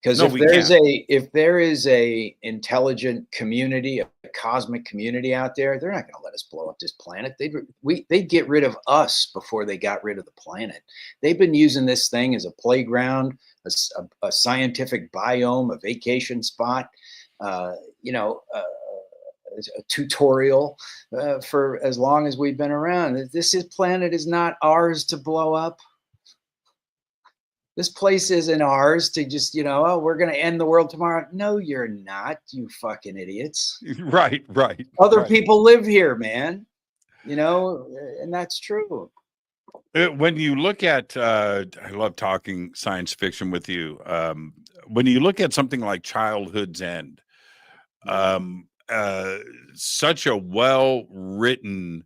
Because if there is a intelligent community, a cosmic community out there, they're not going to let us blow up this planet. They'd get rid of us before they got rid of the planet. They've been using this thing as a playground, a scientific biome, a vacation spot, a tutorial for as long as we've been around. This planet is not ours to blow up. This place isn't ours to just, oh, we're going to end the world tomorrow. No, you're not, you fucking idiots. Right. Other people live here, man. And that's true. When you look at, I love talking science fiction with you. When you look at something like Childhood's End, such a well-written,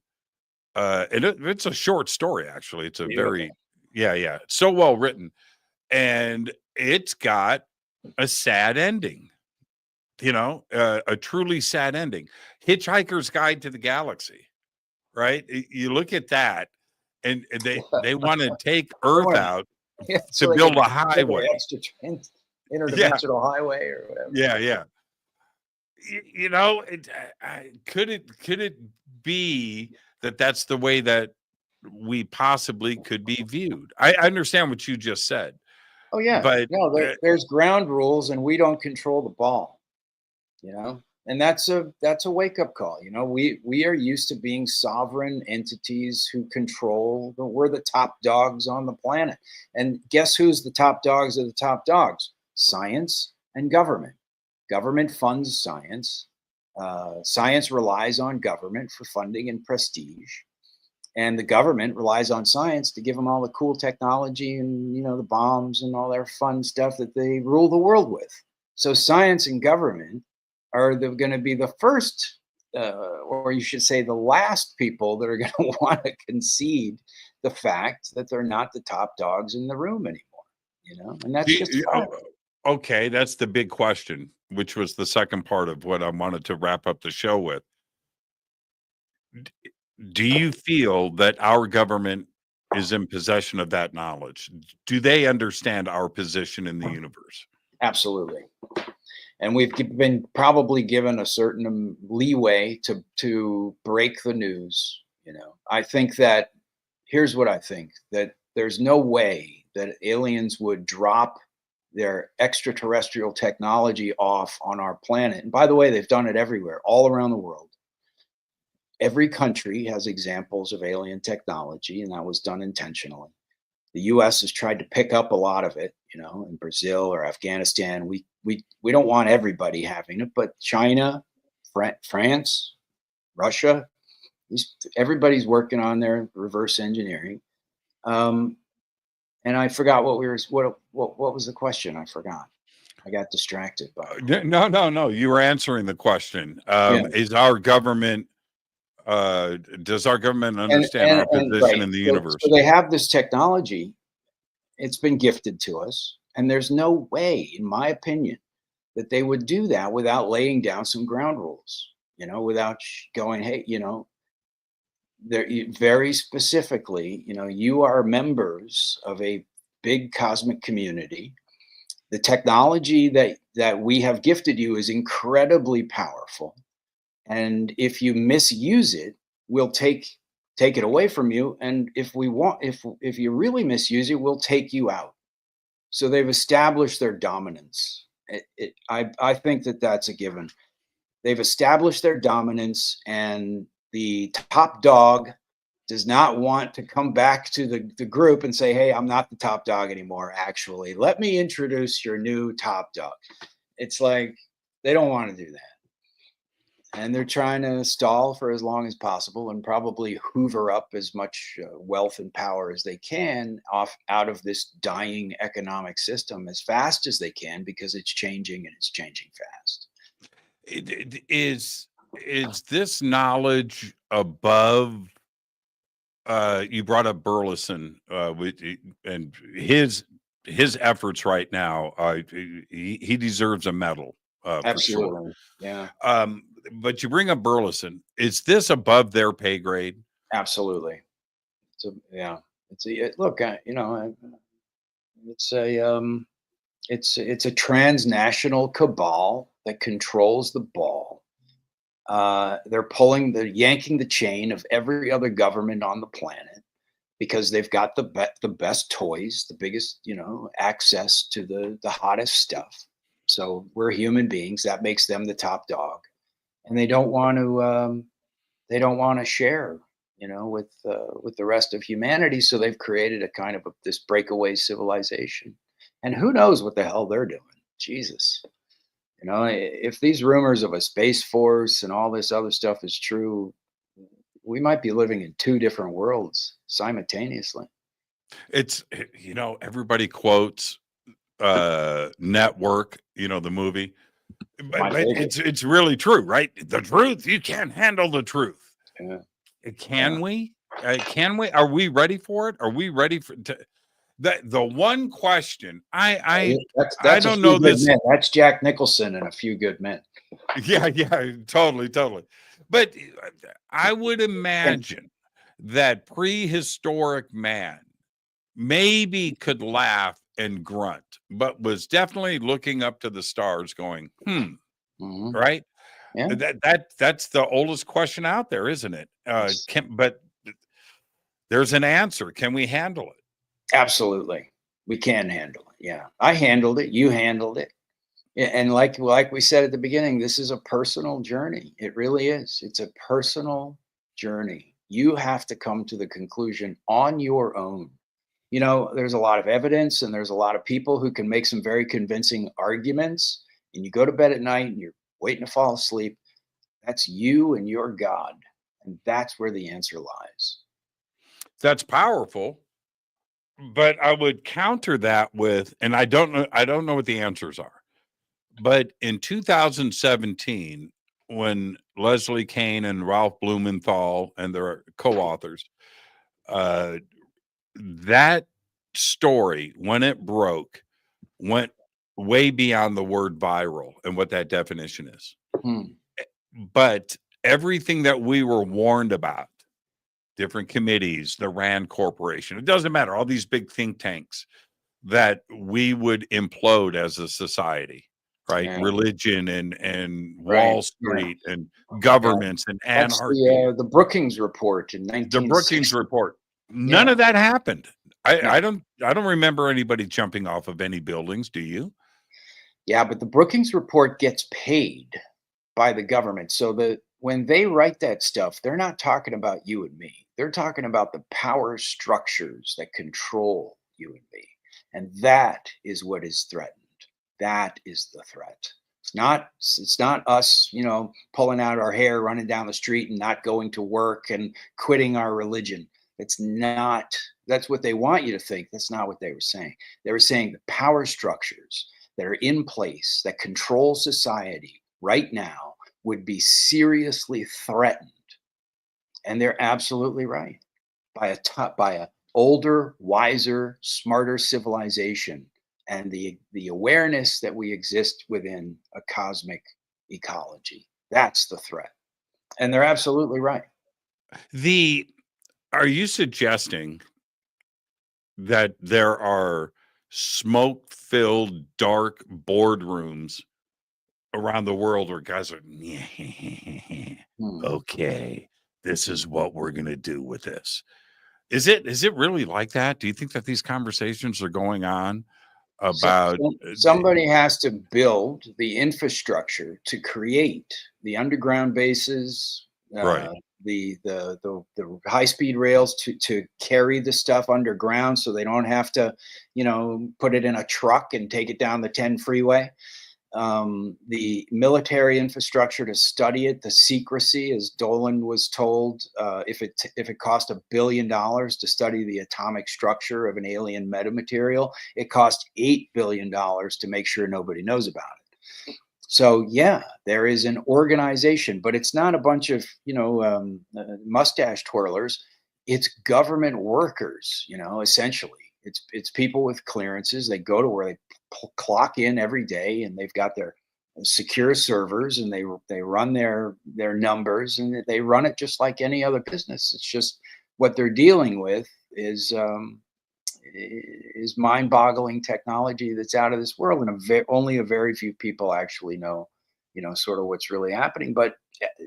and it's a short story, actually. It's a very, it's so well-written. And it's got a sad ending, a truly sad ending. Hitchhiker's Guide to the Galaxy, right? You look at that, and they want to take Earth out to build a highway, interdimensional highway, or whatever. Yeah. Could it be that that's the way that we possibly could be viewed? I understand what you just said. Oh yeah, but no, there's ground rules, and we don't control the ball, and that's a wake-up call. We are used to being sovereign entities who control. We're the top dogs on the planet, and guess who's the top dogs of the top dogs? Science and government. Government funds science. Science relies on government for funding and prestige. And the government relies on science to give them all the cool technology and, the bombs and all their fun stuff that they rule the world with. So science and government are going to be the first, or you should say the last people that are going to want to concede the fact that they're not the top dogs in the room anymore, and that's just fun. Okay, that's the big question, which was the second part of what I wanted to wrap up the show with. Do you feel that our government is in possession of that knowledge? Do they understand our position in the universe? Absolutely. And we've been probably given a certain leeway to break the news. I think that here's what I think, that there's no way that aliens would drop their extraterrestrial technology off on our planet. And by the way, they've done it everywhere, all around the world. Every country has examples of alien technology, and that was done intentionally. The US has tried to pick up a lot of it, in Brazil or Afghanistan. We don't want everybody having it, but China, France, Russia, everybody's working on their reverse engineering. And I forgot what was the question? I forgot. I got distracted by it. No. You were answering the question. Yeah. Is our government? Does our government understand our position right. in the universe? So they have this technology. It's been gifted to us, and there's no way, in my opinion, that they would do that without laying down some ground rules. Without going, hey, they're very specifically, you are members of a big cosmic community. The technology that we have gifted you is incredibly powerful, and if you misuse it, we'll take it away from you. And if you really misuse it, we'll take you out. So they've established their dominance. I think that that's a given. They've established their dominance, and the top dog does not want to come back to the group and say, hey, I'm not the top dog anymore. Actually, let me introduce your new top dog. It's like they don't want to do that. And they're trying to stall for as long as possible and probably hoover up as much wealth and power as they can out of this dying economic system as fast as they can, because it's changing, and it's changing fast. Is this knowledge above? You brought up Burleson and his efforts right now. He deserves a medal. Absolutely, for sure. Yeah. But you bring up Burleson. Is this above their pay grade? Absolutely. Look, it's a transnational cabal that controls the ball. They're yanking the chain of every other government on the planet, because they've got the best toys, the biggest, access to the hottest stuff. So we're human beings. That makes them the top dog, and they don't want to share, with the rest of humanity. So they've created a kind of this breakaway civilization, and who knows what the hell they're doing? Jesus, if these rumors of a space force and all this other stuff is true, we might be living in two different worlds simultaneously. It's, everybody quotes Network, the movie, but it's really true, right? The truth, you can't handle the truth. Yeah. Can we? Are we ready for it? Are we ready for the one question I don't know this. Men. That's Jack Nicholson and A Few Good Men. Yeah, totally. But I would imagine that prehistoric man maybe could laugh and grunt, but was definitely looking up to the stars going, Mm-hmm. Right? Yeah. That's the oldest question out there, isn't it? But there's an answer. Can we handle it? Absolutely. We can handle it. Yeah. I handled it. You handled it. And like we said at the beginning, this is a personal journey. It really is. It's a personal journey. You have to come to the conclusion on your own. There's a lot of evidence, and there's a lot of people who can make some very convincing arguments, and you go to bed at night and you're waiting to fall asleep. That's you and your God. And that's where the answer lies. That's powerful. But I would counter that with, and I don't know what the answers are. But in 2017, when Leslie Kean and Ralph Blumenthal and their co-authors, that story, when it broke, went way beyond the word viral and what that definition is. But everything that we were warned about, different committees, the Rand Corporation, it doesn't matter, all these big think tanks, that we would implode as a society, right? Yeah. Religion and Right. Wall Yeah. Street and governments and That's anarchy. the Brookings report in The Brookings 1960. report. None Yeah. of that happened. No. I don't remember anybody jumping off of any buildings. Do you? Yeah, but the Brookings report gets paid by the government. So when they write that stuff, they're not talking about you and me. They're talking about the power structures that control you and me. And that is what is threatened. That is the threat. It's not us, pulling out our hair, running down the street and not going to work and quitting our religion. That's what they want you to think. That's not what they were saying. They were saying the power structures that are in place that control society right now would be seriously threatened. And they're absolutely right. By a older, wiser, smarter civilization and the awareness that we exist within a cosmic ecology. That's the threat. And they're absolutely right. Are you suggesting that there are smoke-filled, dark boardrooms around the world where guys are, okay, this is what we're going to do with this? Is it really like that? Do you think that these conversations are going on about Somebody has to build the infrastructure to create the underground bases, right? The high speed rails to carry the stuff underground, so they don't have to, put it in a truck and take it down the 10 freeway. The military infrastructure to study it, the secrecy, as Dolan was told, if it cost $1 billion to study the atomic structure of an alien metamaterial, it cost $8 billion to make sure nobody knows about it. So yeah, there is an organization, but it's not a bunch of mustache twirlers. It's government workers, essentially. It's people with clearances. They go to where they clock in every day, and they've got their secure servers, and they run their numbers, and they run it just like any other business. It's just what they're dealing with is mind-boggling technology that's out of this world, and only a very few people actually know, sort of what's really happening. But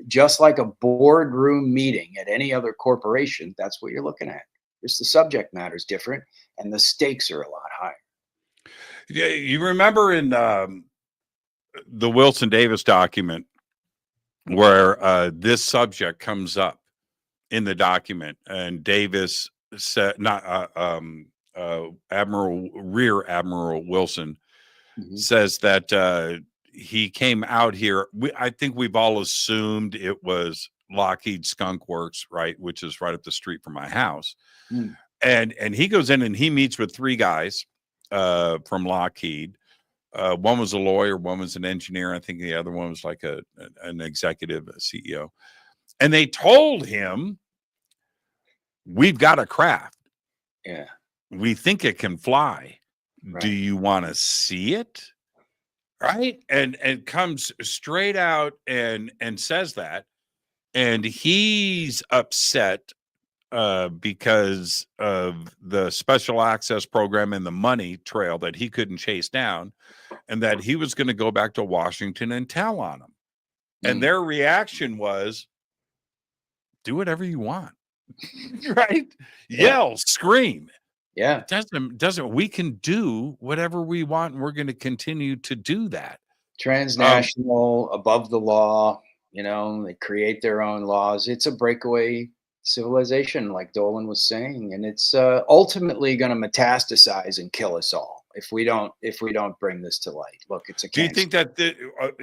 just like a boardroom meeting at any other corporation, that's what you're looking at. Just the subject matter is different, and the stakes are a lot higher. Yeah, you remember in the Wilson Davis document where this subject comes up in the document, and Davis said, not Rear Admiral Wilson says that he came out here. I think we've all assumed it was Lockheed Skunk Works, right, which is right up the street from my house. And he goes in and he meets with 3 guys from Lockheed. One was a lawyer, one was an engineer. I think the other one was like an executive, a CEO. And they told him, we've got a craft. Yeah. We think it can fly. Right. Do you want to see it? Right. And comes straight out and says that. And he's upset because of the special access program and the money trail that he couldn't chase down, and that he was going to go back to Washington and tell on them. And their reaction was, do whatever you want. Right? Yell, scream. Yeah. Doesn't we can do whatever we want, and we're going to continue to do that. Transnational, above the law, they create their own laws. It's a breakaway civilization, like Dolan was saying, and it's ultimately going to metastasize and kill us all if we don't bring this to light. Look, it's a cancer.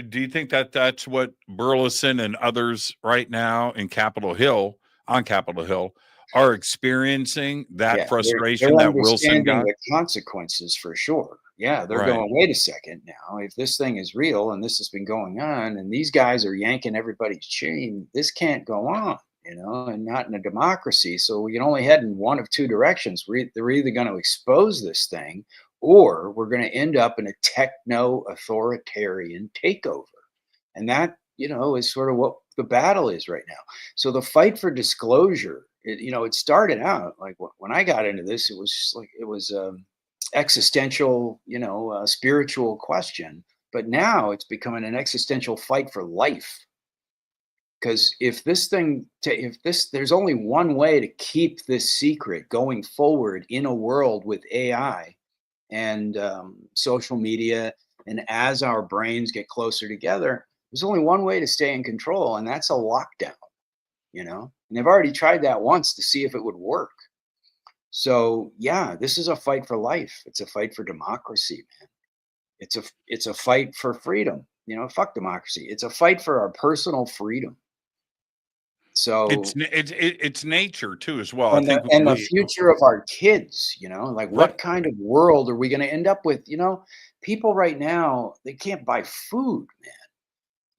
Do you think that that's what Burleson and others right now in Capitol Hill are experiencing, that frustration they're that Wilson got? the consequences for sure. Yeah, they're going, wait a second now. If this thing is real and this has been going on, and these guys are yanking everybody's chain, this can't go on, and not in a democracy. So we can only head in one of 2 directions. They're either going to expose this thing, or we're going to end up in a techno-authoritarian takeover. And that, is sort of what the battle is right now. So the fight for disclosure, it started out like when I got into this, it was just like, it was existential, spiritual question. But now it's becoming an existential fight for life. Because if there's only one way to keep this secret going forward in a world with AI and social media, and as our brains get closer together, there's only one way to stay in control, and that's a lockdown. And they've already tried that once to see if it would work. So yeah, this is a fight for life. It's a fight for democracy, man. It's a fight for freedom. Fuck democracy. It's a fight for our personal freedom. So it's nature too as well. And, I think the future of our kids, like what kind of world are we going to end up with? People right now, they can't buy food, man.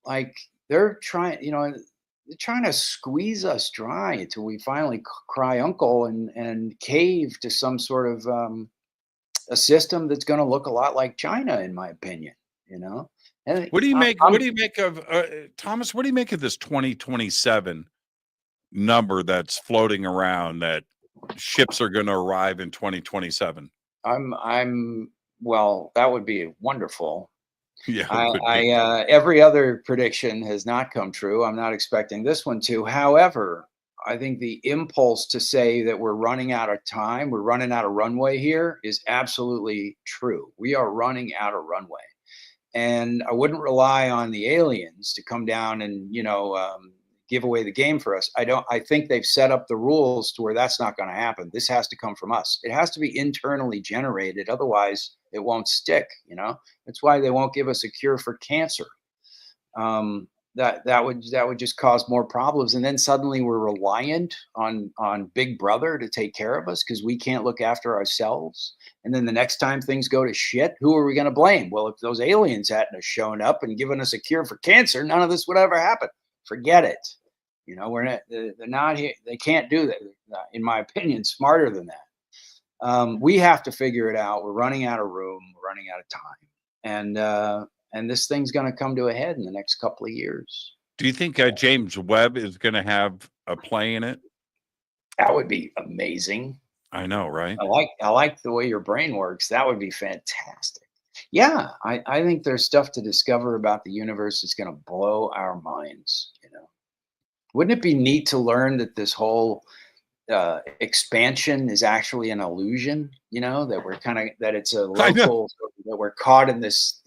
Like they're trying to squeeze us dry until we finally cry uncle and cave to some sort of a system that's going to look a lot like China, in my opinion. And what do you make of Thomas? What do you make of this 2027 number that's floating around that ships are going to arrive in 2027? Well, that would be wonderful. Yeah. Every other prediction has not come true. I'm not expecting this one to. However, I think the impulse to say that we're running out of time, we're running out of runway here, is absolutely true. We are running out of runway. And I wouldn't rely on the aliens to come down and, give away the game for us. I think they've set up the rules to where that's not going to happen. This has to come from us. It has to be internally generated. Otherwise it won't stick. That's why they won't give us a cure for cancer. That would just cause more problems. And then suddenly we're reliant on Big Brother to take care of us because we can't look after ourselves. And then the next time things go to shit, who are we going to blame? Well, if those aliens hadn't have shown up and given us a cure for cancer, none of this would ever happen. Forget it. They're not here. They can't do that. In my opinion, smarter than that. We have to figure it out. We're running out of room. We're running out of time. And this thing's going to come to a head in the next couple of years. Do you think James Webb is going to have a play in it? That would be amazing. I know, right? I like the way your brain works. That would be fantastic. Yeah, I think there's stuff to discover about the universe that's going to blow our minds. Wouldn't it be neat to learn that this whole expansion is actually an illusion? That we're that it's a local, that we're caught in this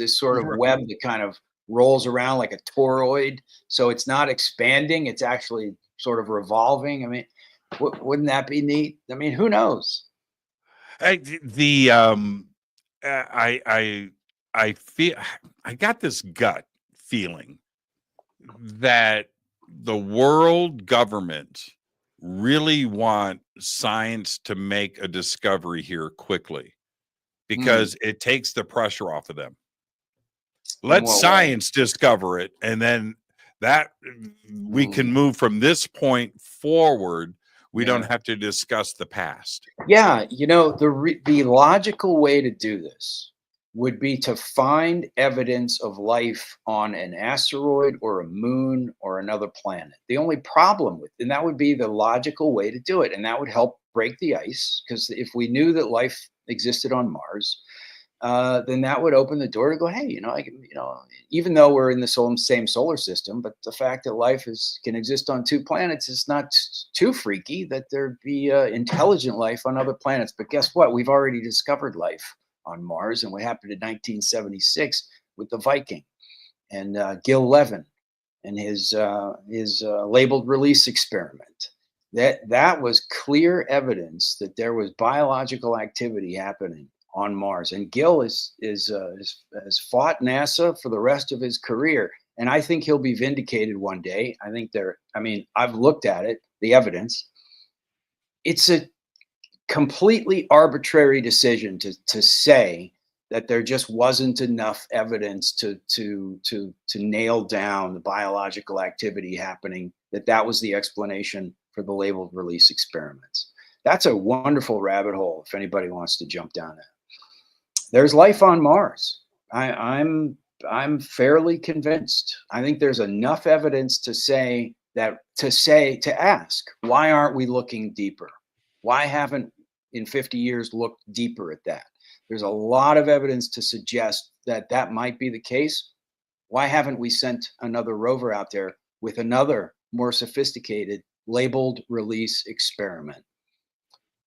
sort of web that kind of rolls around like a toroid. So it's not expanding; it's actually sort of revolving. I mean, wouldn't that be neat? I mean, who knows? I feel I got this gut feeling that the world government really want science to make a discovery here quickly because it takes the pressure off of them. Let science discover it, and then that we can move from this point forward. We don't have to discuss the past. Yeah, the logical way to do this would be to find evidence of life on an asteroid or a moon or another planet. The only problem and that would be the logical way to do it. And that would help break the ice, because if we knew that life existed on Mars, then that would open the door to go, hey, even though we're in the same solar system, but the fact that life can exist on two planets is not too freaky that there'd be intelligent life on other planets. But guess what? We've already discovered life on Mars, and what happened in 1976 with the Viking and Gil Levin and his labeled release experiment. That was clear evidence that there was biological activity happening on Mars. And Gil has fought NASA for the rest of his career, and I think he'll be vindicated one day. I've looked at it, the evidence. It's a completely arbitrary decision to say that there just wasn't enough evidence to nail down the biological activity happening, that was the explanation for the labeled release experiments. That's a wonderful rabbit hole if anybody wants to jump down it. There's life on Mars. I'm fairly convinced. I think there's enough evidence to ask, why aren't we looking deeper? Why haven't in 50 years looked deeper at that. There's a lot of evidence to suggest that that might be the case. Why haven't we sent another rover out there with another more sophisticated labeled release experiment?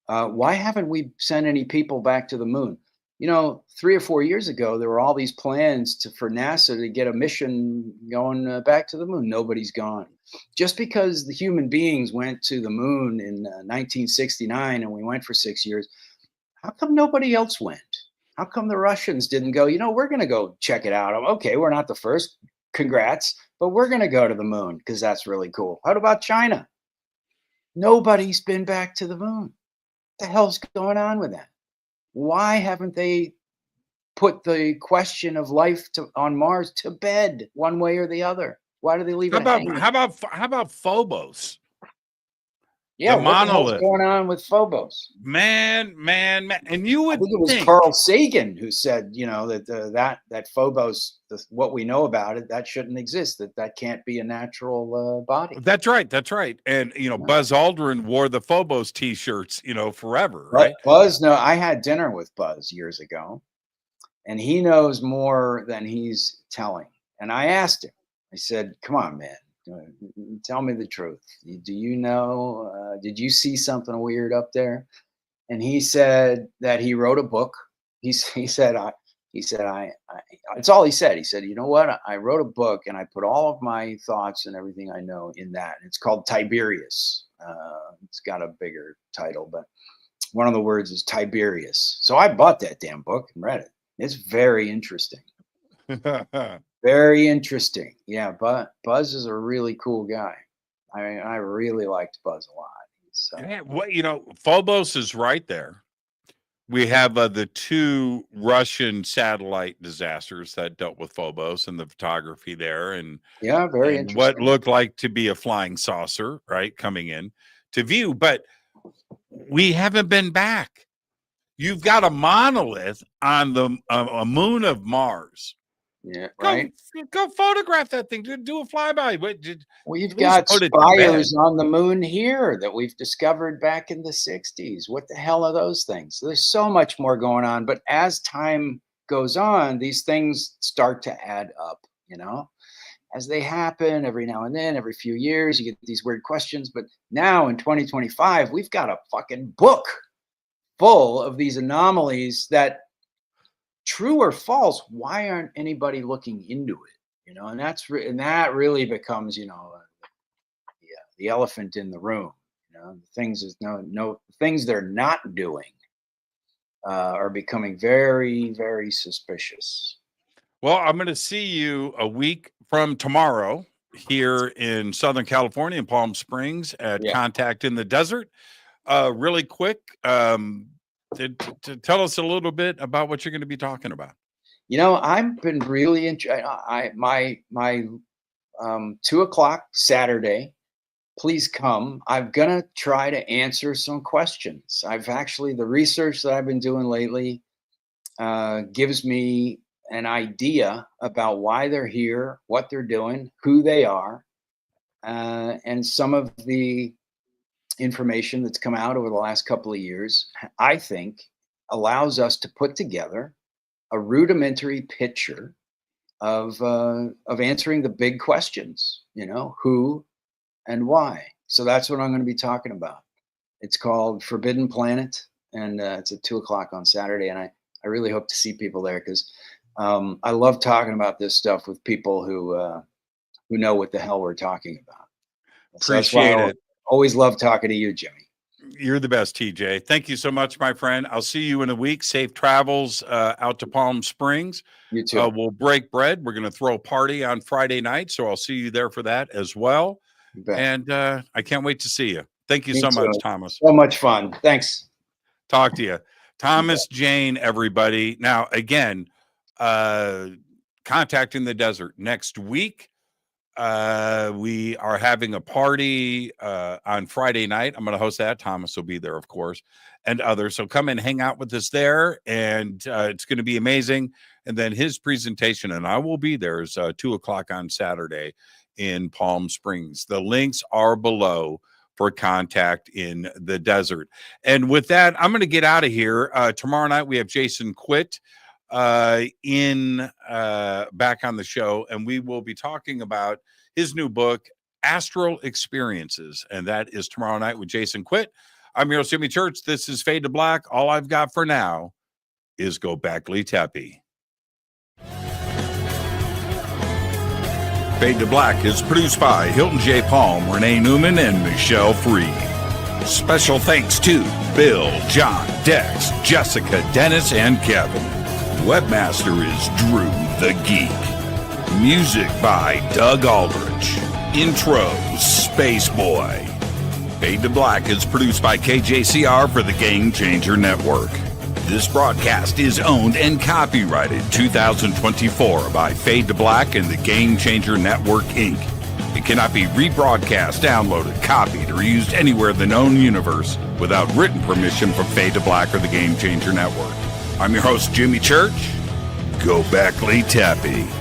Why haven't we sent any people back to the moon? 3 or 4 years ago, there were all these plans for NASA to get a mission going back to the moon. Nobody's gone. Just because the human beings went to the moon in 1969 and we went for 6 years, how come nobody else went? How come the Russians didn't go, we're going to go check it out? Okay, we're not the first. Congrats. But we're going to go to the moon because that's really cool. How about China? Nobody's been back to the moon. What the hell's going on with that? Why haven't they put the question of life on Mars to bed one way or the other? Why do they leave it hanging? How about Phobos? Yeah, the what the hell's monolith. going on with Phobos? Man. And you would I think it was Carl Sagan who said, that Phobos, what we know about it, that shouldn't exist. That can't be a natural body. That's right. And Buzz Aldrin wore the Phobos T-shirts, forever, right? Buzz, no, I had dinner with Buzz years ago, and he knows more than he's telling. And I asked him. I said, "Come on, man. Tell me the truth. Do you know? Did you see something weird up there?" And he said that he wrote a book. He said, it's all he said. He said, "You know what? I wrote a book and I put all of my thoughts and everything I know in that. It's called Tiberius. It's got a bigger title, but one of the words is Tiberius. So I bought that damn book and read it. It's very interesting." Very interesting. Yeah, but Buzz is a really cool guy. I really liked Buzz a lot. Yeah, Phobos is right there. We have the 2 Russian satellite disasters that dealt with Phobos and the photography there, and yeah, very and interesting. what looked like to be a flying saucer, right, coming in to view, but we haven't been back. You've got a monolith on the moon of Mars. Yeah, right. Go photograph that thing. Do a flyby. We've got spires on the moon here that we've discovered back in the 60s. What the hell are those things? There's so much more going on. But as time goes on, these things start to add up, as they happen every now and then, every few years, you get these weird questions. But now in 2025, we've got a fucking book full of these anomalies that, true or false, why aren't anybody looking into it? And that really becomes, the elephant in the room. The things things they're not doing are becoming very, very suspicious. Well, I'm going to see you a week from tomorrow here in Southern California in Palm Springs at Contact in the Desert. Really quick, to tell us a little bit about what you're going to be talking about. I've been really my 2:00 Saturday. Please come. I'm gonna try to answer some questions. The research that I've been doing lately gives me an idea about why they're here, what they're doing, who they are, and some of the information that's come out over the last couple of years, I think, allows us to put together a rudimentary picture of answering the big questions, who and why. So that's what I'm going to be talking about. It's called Forbidden Planet, and it's at 2:00 on Saturday. And I really hope to see people there because I love talking about this stuff with people who know what the hell we're talking about. Appreciate it. Always love talking to you, Jimmy. You're the best, TJ. Thank you so much, my friend. I'll see you in a week. Safe travels out to Palm Springs. You too. We'll break bread. We're going to throw a party on Friday night, so I'll see you there for that as well. And I can't wait to see you. Thank you so much, Thomas. So much fun. Thanks. Talk to you. Thomas Jane, everybody. Now, again, Contact in the Desert next week. We are having a party on Friday night. I'm going to host that. Thomas will be there, of course, and others. So come and hang out with us there, and it's going to be amazing. And then his presentation, and I will be there, is 2:00 on Saturday in Palm Springs. The links are below for contact in the desert. And with that, I'm going to get out of here. Tomorrow night, we have Jason Quitt back on the show, and we will be talking about his new book, Astral Experiences, and that is tomorrow night with Jason Quitt. I'm your host, Jimmy Church. This is Fade to Black. All I've got for now is Go Backly Teppy. Fade to Black is produced by Hilton J. Palm, Renee Newman, and Michelle Freed. Special thanks to Bill, John, Dex, Jessica, Dennis, and Kevin. Webmaster is Drew the Geek. Music by Doug Aldrich. Intro, Space Boy. Fade to Black is produced by KJCR for the Game Changer Network. This broadcast is owned and copyrighted 2024 by Fade to Black and the Game Changer Network, Inc. It cannot be rebroadcast, downloaded, copied, or used anywhere in the known universe without written permission from Fade to Black or the Game Changer Network. I'm your host, Jimmy Church. Go Backly Teppy.